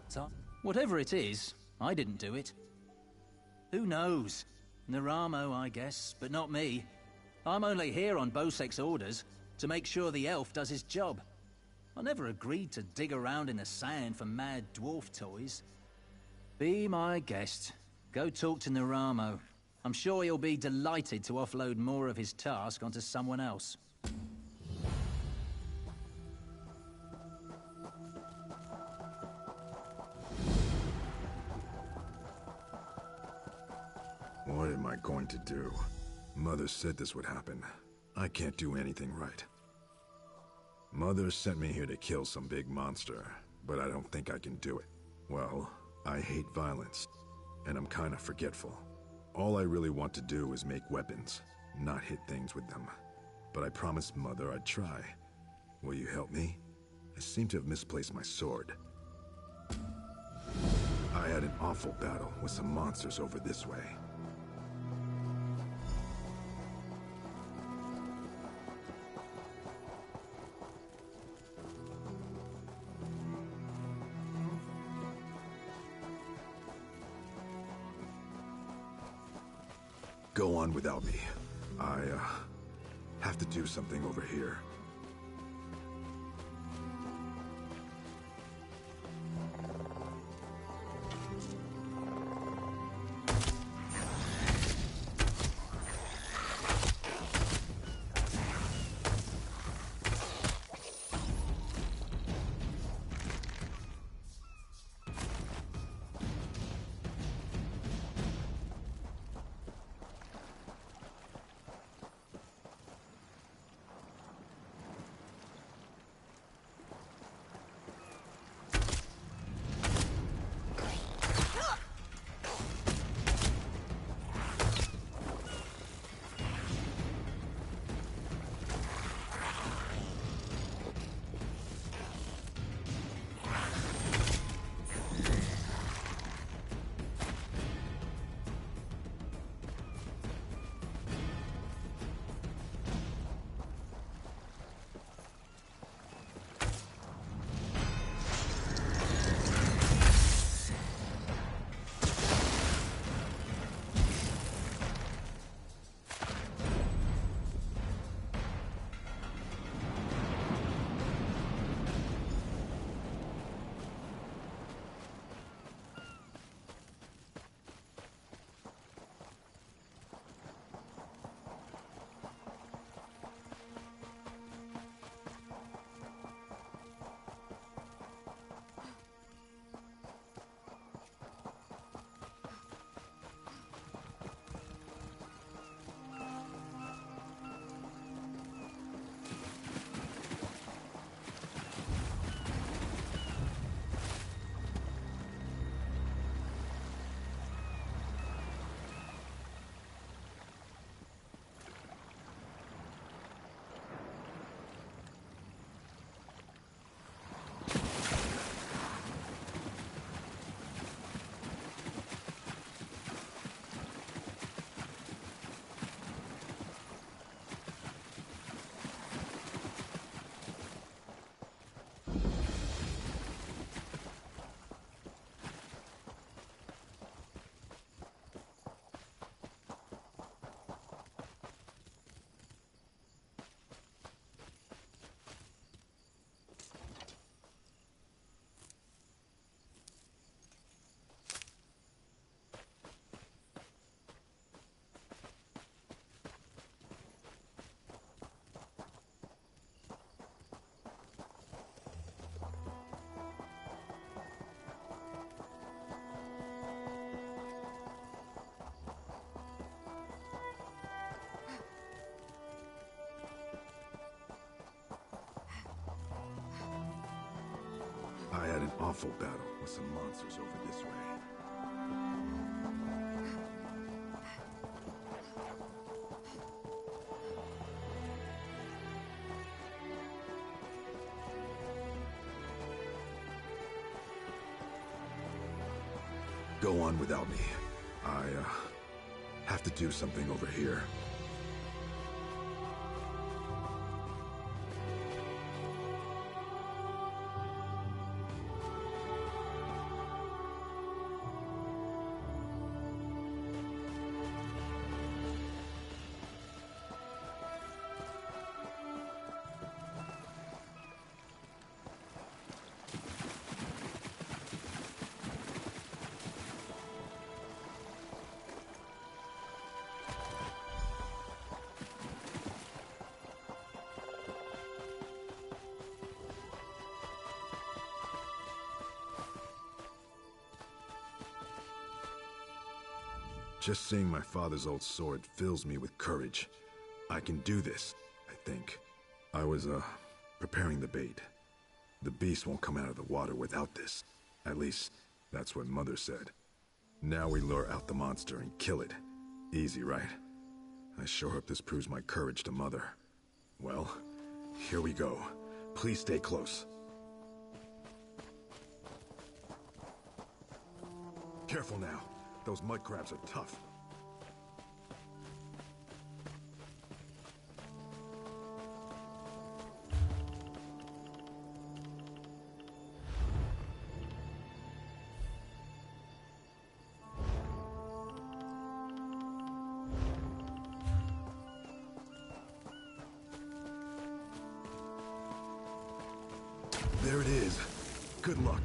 So, whatever it is, I didn't do it. Who knows? Naramo, I guess, but not me. I'm only here on Bosek's orders, to make sure the elf does his job. I never agreed to dig around in the sand for mad dwarf toys. Be my guest. Go talk to Naramo. I'm sure he'll be delighted to offload more of his task onto someone else. What am I going to do? Mother said this would happen. I can't do anything right. Mother sent me here to kill some big monster, but I don't think I can do it. Well, I hate violence, and I'm kinda forgetful. All I really want to do is make weapons, not hit things with them. But I promised Mother I'd try. Will you help me? I seem to have misplaced my sword. I had an awful battle with some monsters over this way. Go on without me. I, have to do something over here. awful battle with some monsters over this way. Go on without me. I, have to do something over here. Just seeing my father's old sword fills me with courage. I can do this, I think. I was, preparing the bait. The beast won't come out of the water without this. At least, that's what Mother said. Now we lure out the monster and kill it. Easy, right? I sure hope this proves my courage to Mother. Well, here we go. Please stay close. Careful now. Those mud crabs are tough. There it is. Good luck.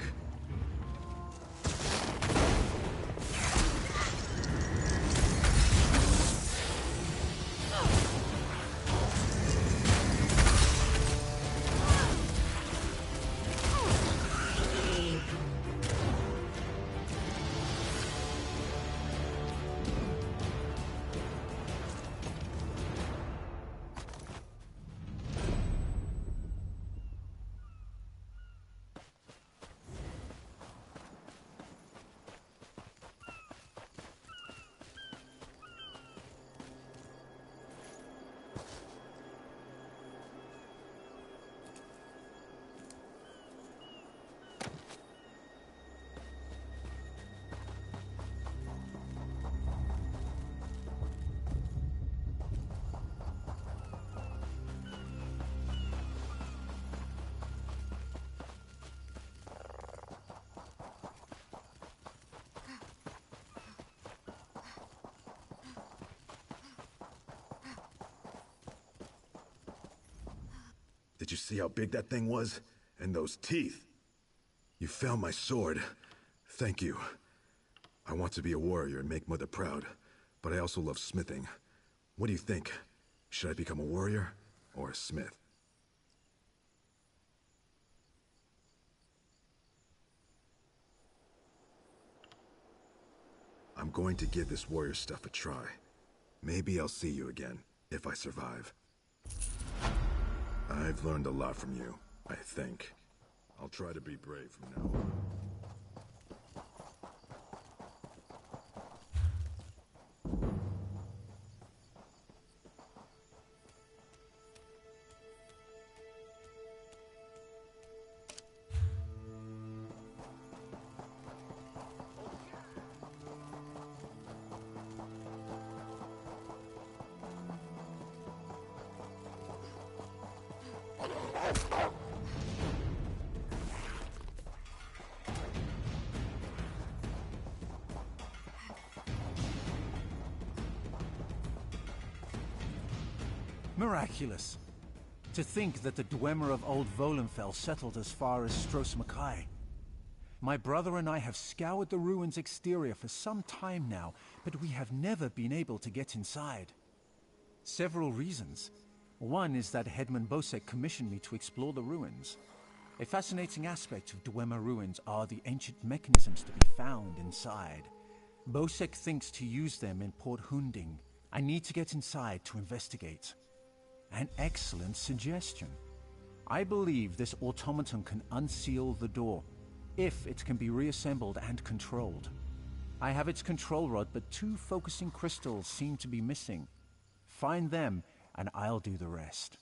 Did you see how big that thing was? And those teeth? You found my sword. Thank you. I want to be a warrior and make Mother proud, but I also love smithing. What do you think? Should I become a warrior or a smith? I'm going to give this warrior stuff a try. Maybe I'll see you again, if I survive. I've learned a lot from you, I think. I'll try to be brave from now on. Miraculous. To think that the Dwemer of Old Volenfell settled as far as Stros M'Kai. My brother and I have scoured the ruins' exterior for some time now, but we have never been able to get inside. Several reasons. One is that Headman Bosek commissioned me to explore the ruins. A fascinating aspect of Dwemer ruins are the ancient mechanisms to be found inside. Bosek thinks to use them in Port Hunding. I need to get inside to investigate. An excellent suggestion. I believe this automaton can unseal the door. if it can be reassembled and controlled. I have its control rod, but 2 focusing crystals seem to be missing. Find them, and I'll do the rest.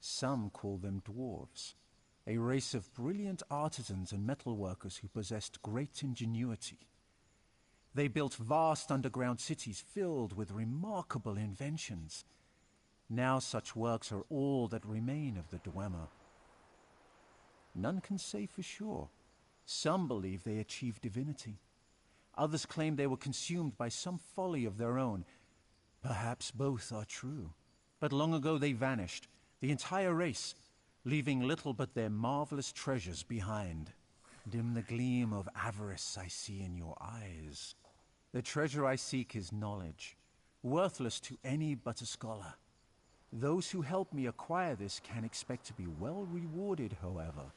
Some call them dwarves, a race of brilliant artisans and metalworkers who possessed great ingenuity. They built vast underground cities filled with remarkable inventions. Now such works are all that remain of the Dwemer. None can say for sure. Some believe they achieved divinity. Others claim they were consumed by some folly of their own. Perhaps both are true. But long ago they vanished, the entire race, leaving little but their marvelous treasures behind. Dim the gleam of avarice I see in your eyes. The treasure I seek is knowledge, worthless to any but a scholar. Those who help me acquire this can expect to be well rewarded, however.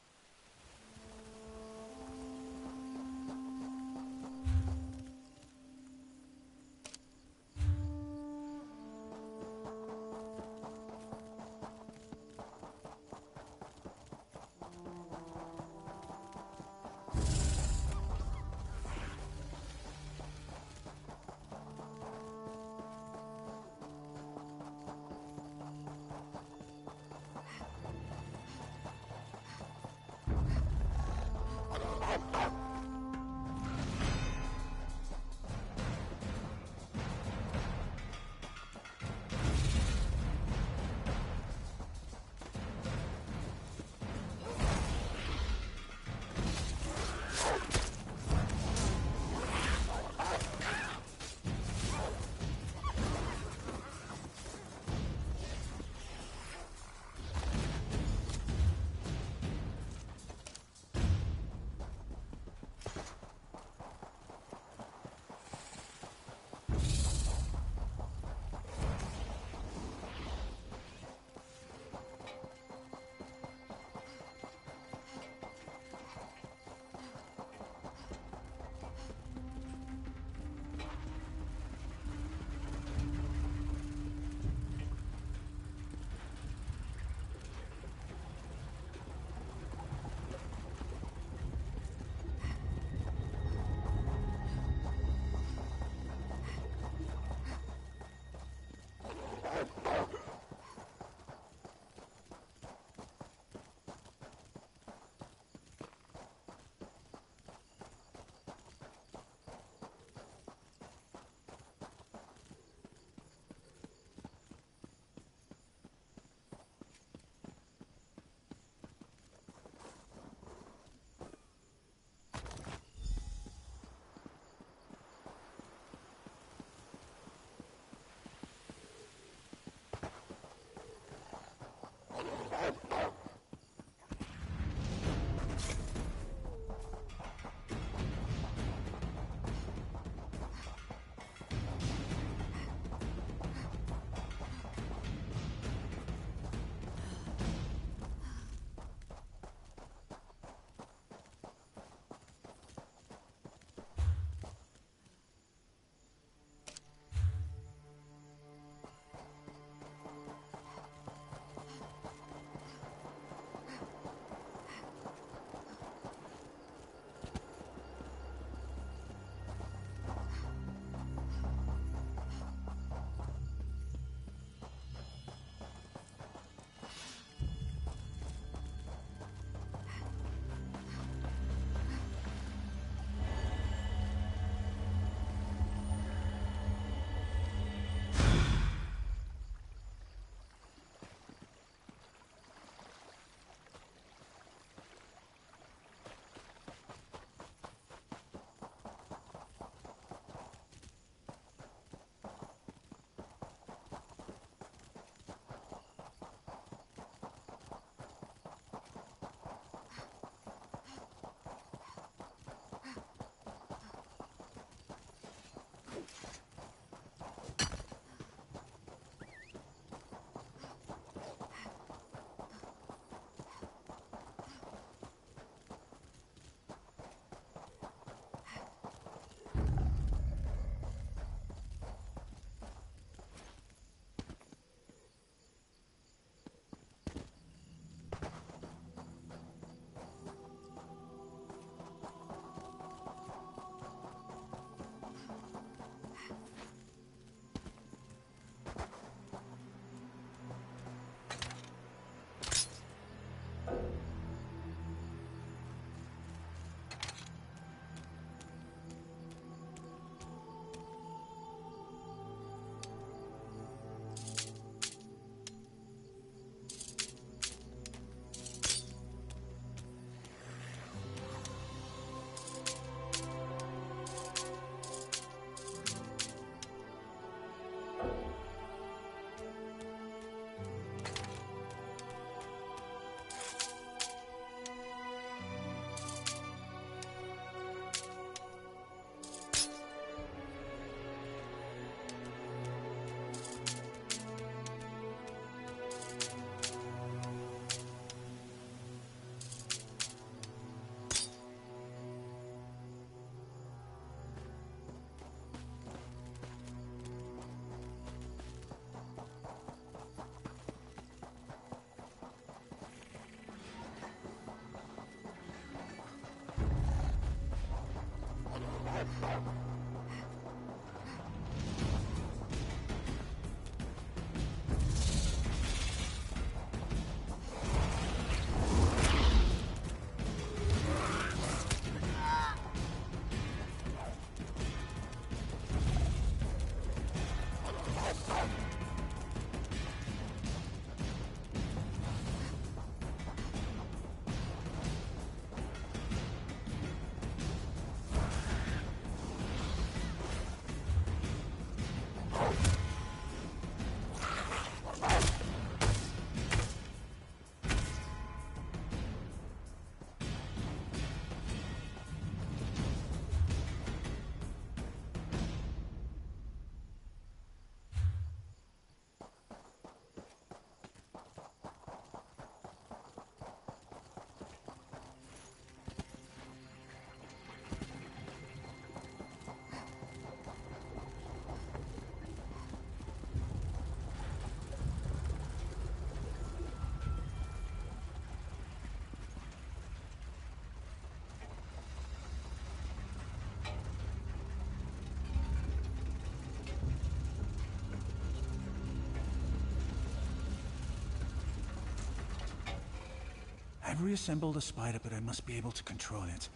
I've reassembled a spider, but I must be able to control it.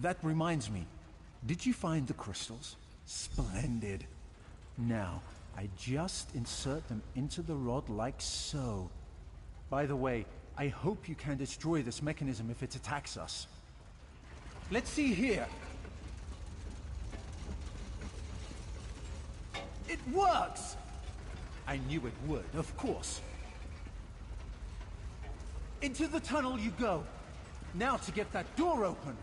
That reminds me, did you find the crystals? Splendid. Now, I just insert them into the rod like so. By the way, I hope you can destroy this mechanism if it attacks us. Let's see here. It works! I knew it would, of course. Into the tunnel you go. Now to get that door open.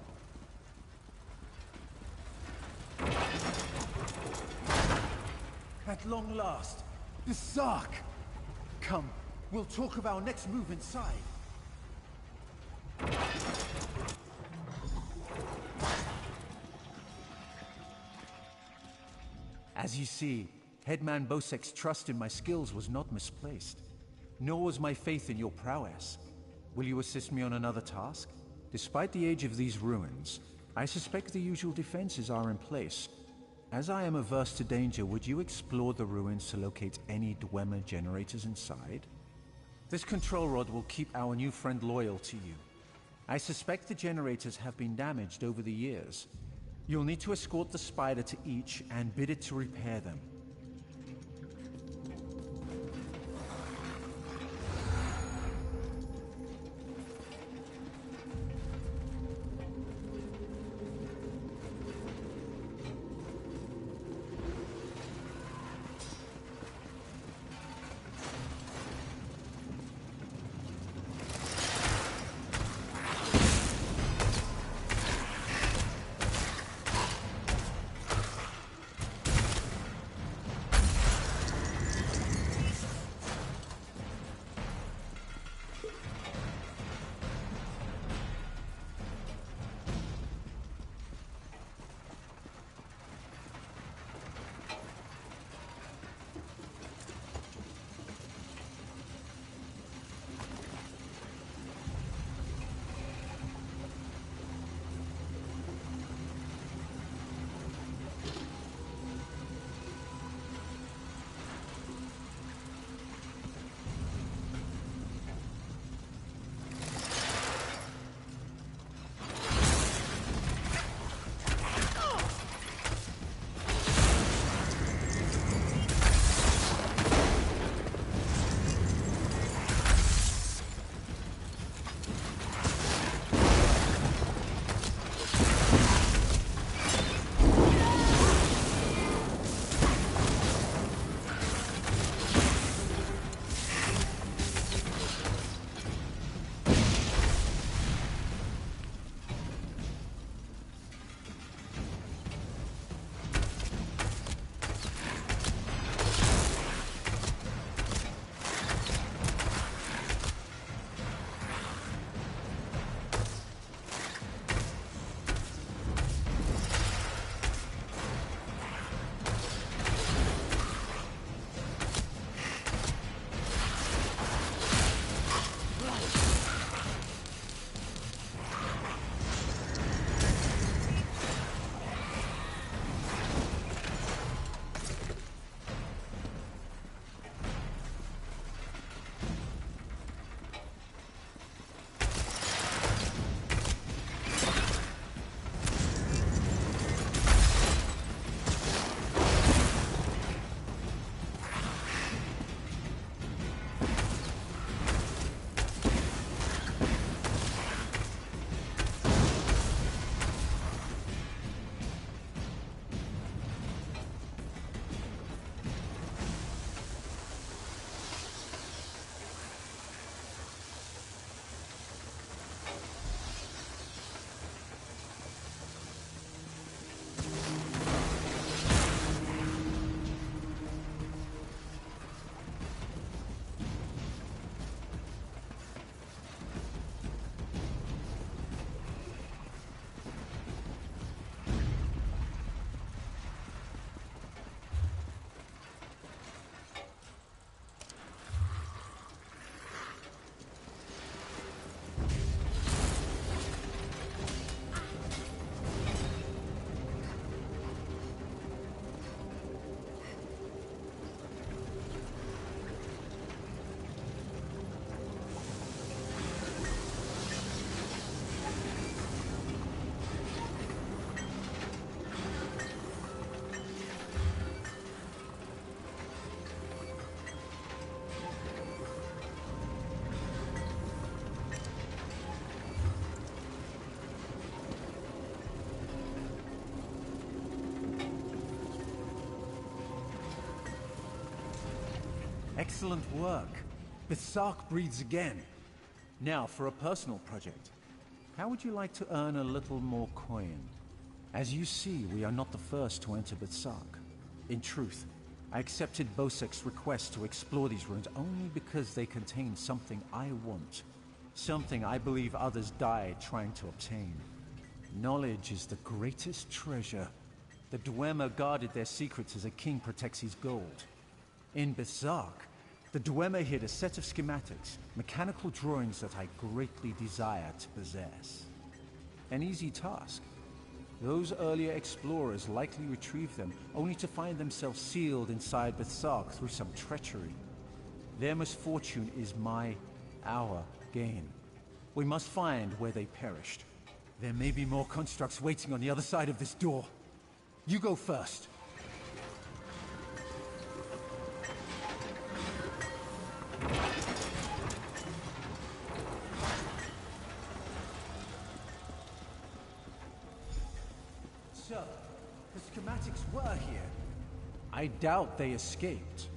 At long last, the Sark. Come, we'll talk of our next move inside. As you see, Headman Bosek's trust in my skills was not misplaced. Nor was my faith in your prowess. Will you assist me on another task? Despite the age of these ruins, I suspect the usual defenses are in place. As I am averse to danger, would you explore the ruins to locate any Dwemer generators inside? This control rod will keep our new friend loyal to you. I suspect the generators have been damaged over the years. You'll need to escort the spider to each and bid it to repair them. Excellent work. Bethsark breathes again. Now, for a personal project. How would you like to earn a little more coin? As you see, we are not the first to enter Bethsark. In truth, I accepted Bosek's request to explore these ruins only because they contain something I want. Something I believe others died trying to obtain. Knowledge is the greatest treasure. The Dwemer guarded their secrets as a king protects his gold. In Bethsark, the Dwemer hid a set of schematics, mechanical drawings that I greatly desire to possess. An easy task. Those earlier explorers likely retrieved them, only to find themselves sealed inside Bethsark through some treachery. Their misfortune is our gain. We must find where they perished. There may be more constructs waiting on the other side of this door. You go first. So, the schematics were here. I doubt they escaped.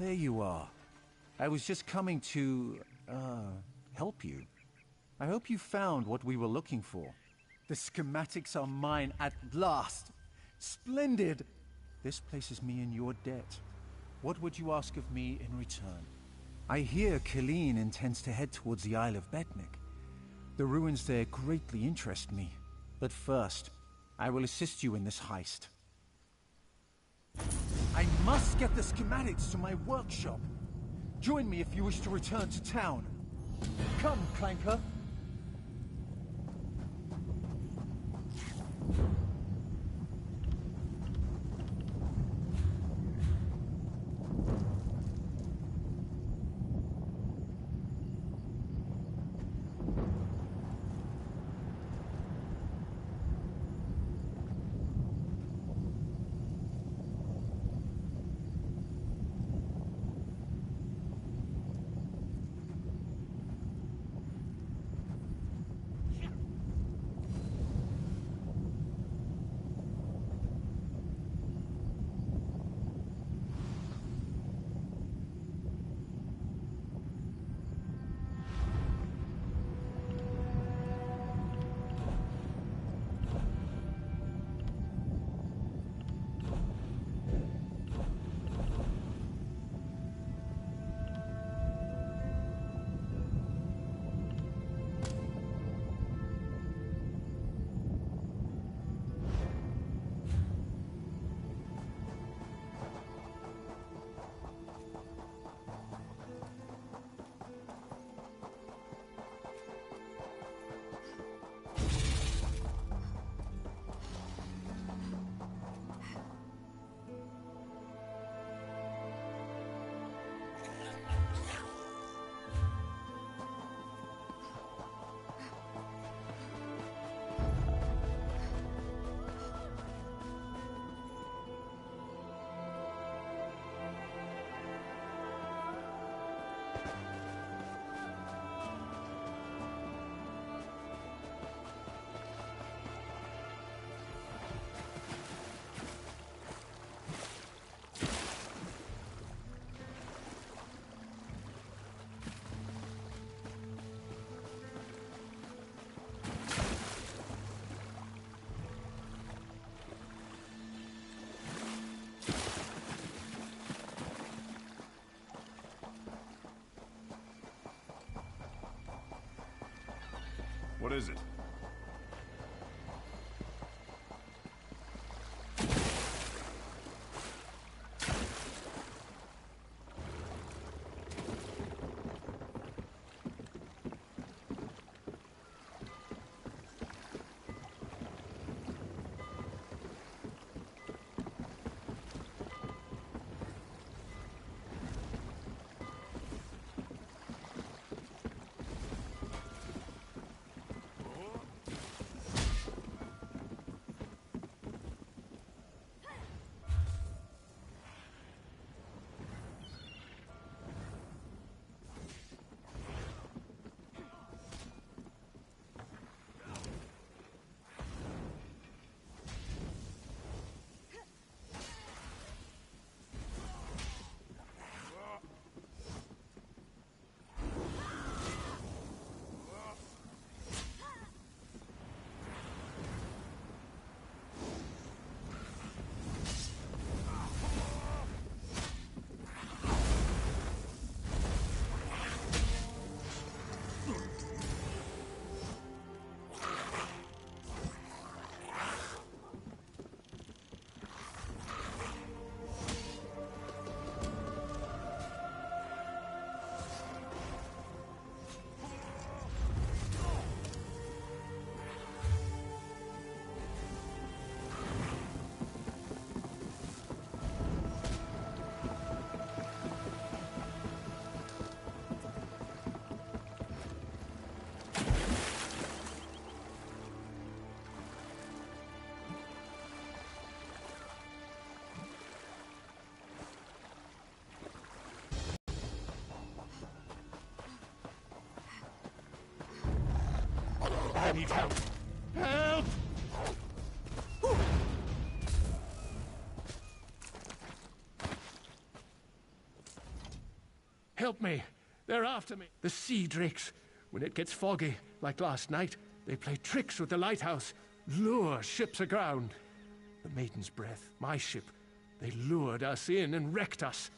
there you are. I was just coming to, help you. I hope you found what we were looking for. The schematics are mine at last. Splendid! This places me in your debt. What would you ask of me in return? I hear Killeen intends to head towards the Isle of Betnik. The ruins there greatly interest me. But first, I will assist you in this heist. I must get the schematics to my workshop. Join me if you wish to return to town. Come, Clanker. What is it? I need help. Help! Help me. They're after me. The sea drakes. When it gets foggy, like last night, they play tricks with the lighthouse, lure ships aground. The Maiden's Breath, my ship, they lured us in and wrecked us.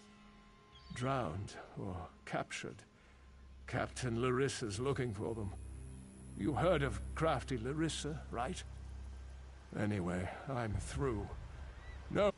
Drowned or captured. Captain Larissa's looking for them. You heard of crafty Larissa, right? Anyway, I'm through. No.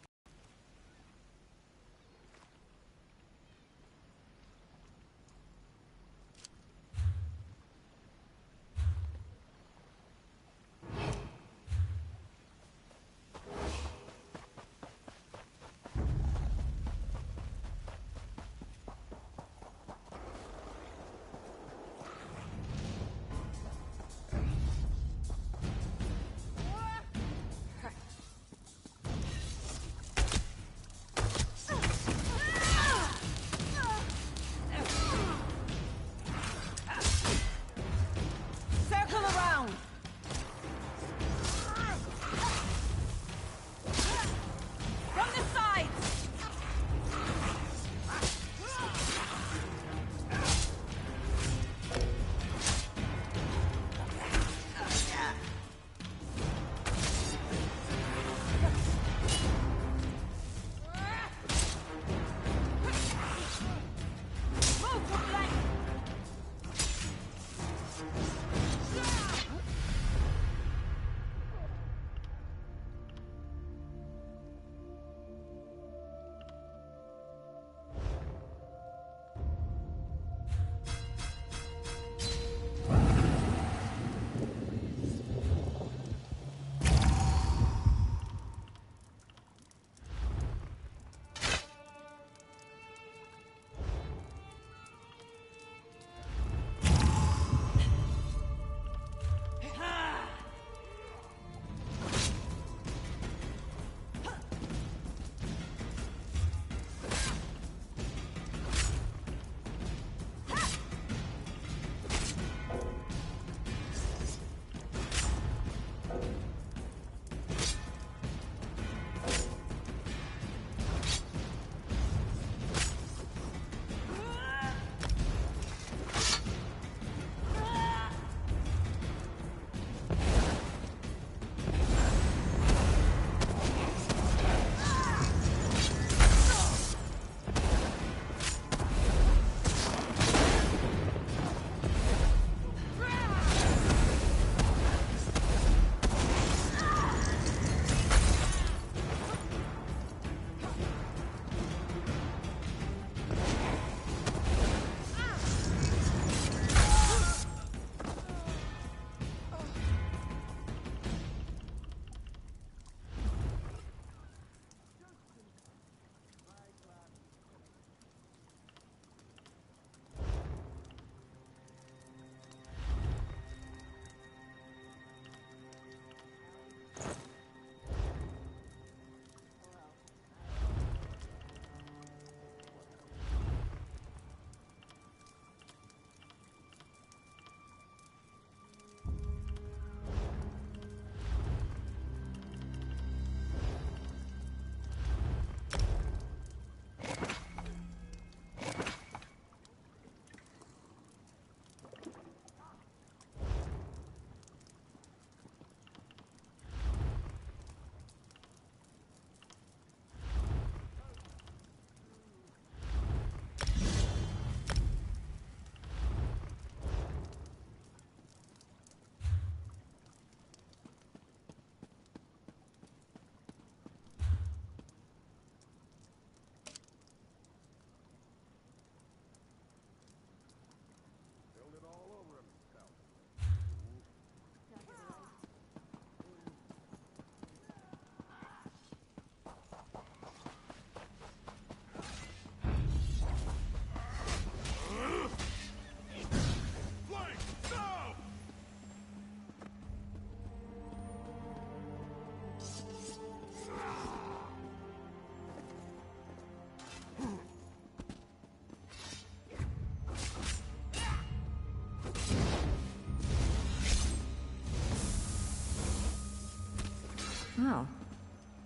Well,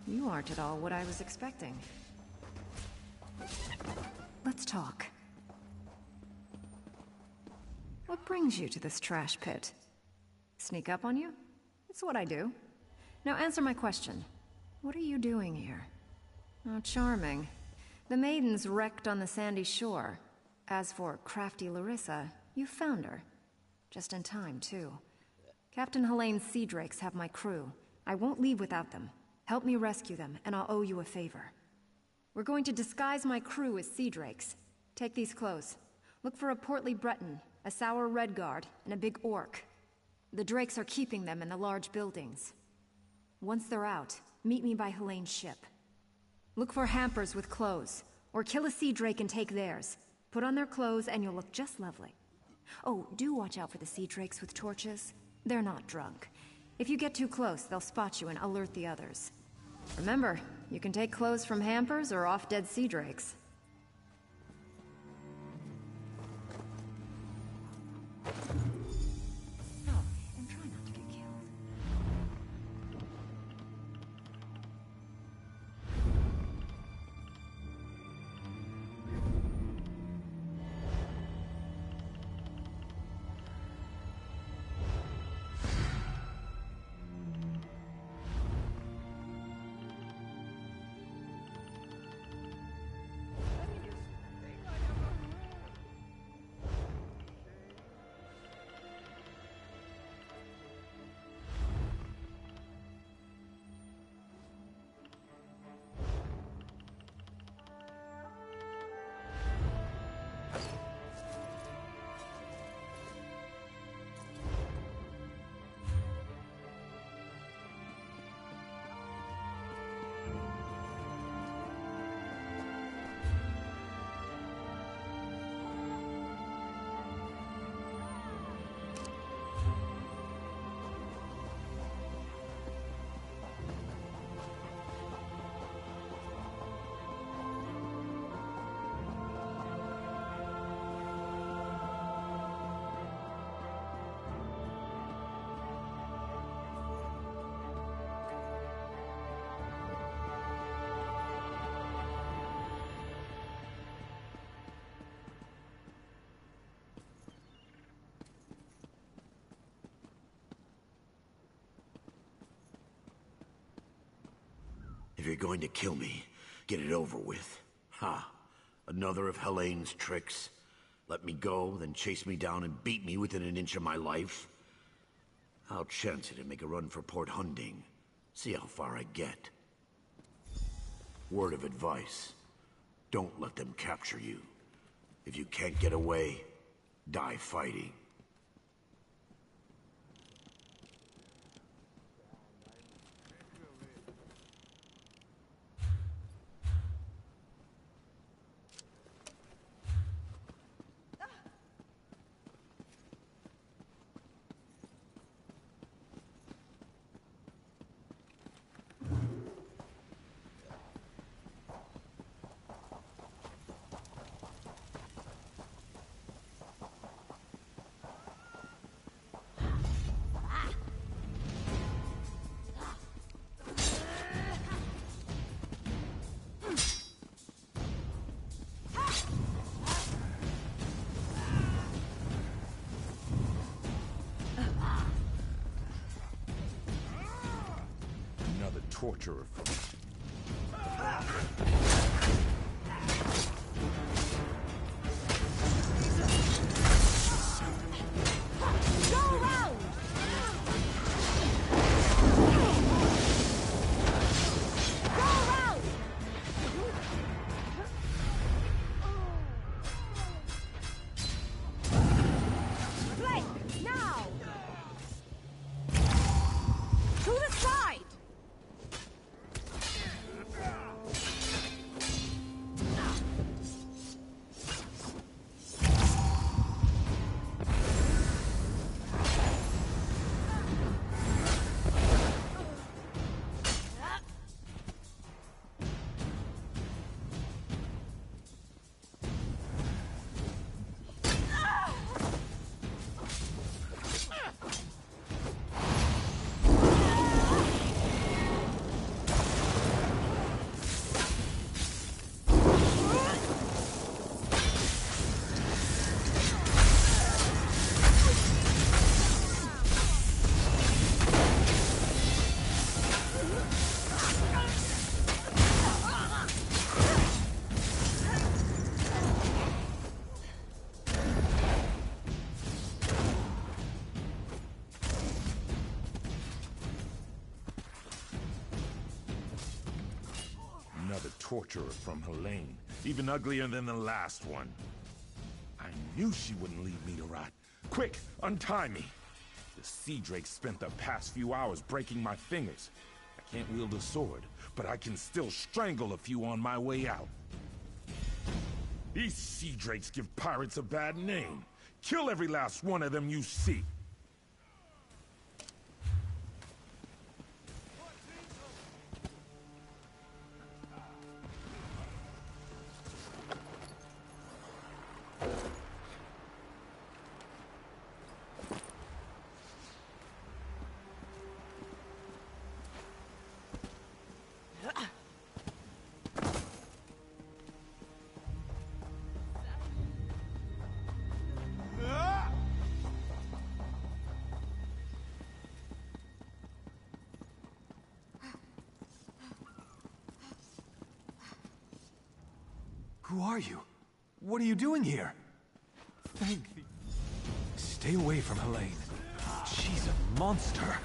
you aren't at all what I was expecting. Let's talk. What brings you to this trash pit? Sneak up on you? It's what I do. Now answer my question. What are you doing here? Oh, charming. The maiden's wrecked on the sandy shore. As for crafty Larissa, you found her. Just in time, too. Captain Helene's Sea Drakes have my crew. I won't leave without them. Help me rescue them, and I'll owe you a favor. We're going to disguise my crew as Sea Drakes. Take these clothes. Look for a portly Breton, a sour Redguard, and a big orc. The Drakes are keeping them in the large buildings. Once they're out, meet me by Helene's ship. Look for hampers with clothes, or kill a Sea Drake and take theirs. Put on their clothes and you'll look just lovely. Oh, do watch out for the Sea Drakes with torches. They're not drunk. If you get too close, they'll spot you and alert the others. Remember, you can take clothes from hampers or off-dead Sea Drakes. If you're going to kill me, get it over with. Ha! Another of Helene's tricks. Let me go, then chase me down and beat me within an inch of my life. I'll chance it and make a run for Port Hunding. See how far I get. Word of advice. Don't let them capture you. If you can't get away, die fighting. Torturer. Another torturer from Helene, even uglier than the last one. I knew she wouldn't leave me to rot. Quick, untie me! The Sea Drake spent the past few hours breaking my fingers. I can't wield a sword, but I can still strangle a few on my way out. These Sea Drakes give pirates a bad name. Kill every last one of them you see. Who are you? What are you doing here? Thank thee. Stay away from Helene. She's a monster.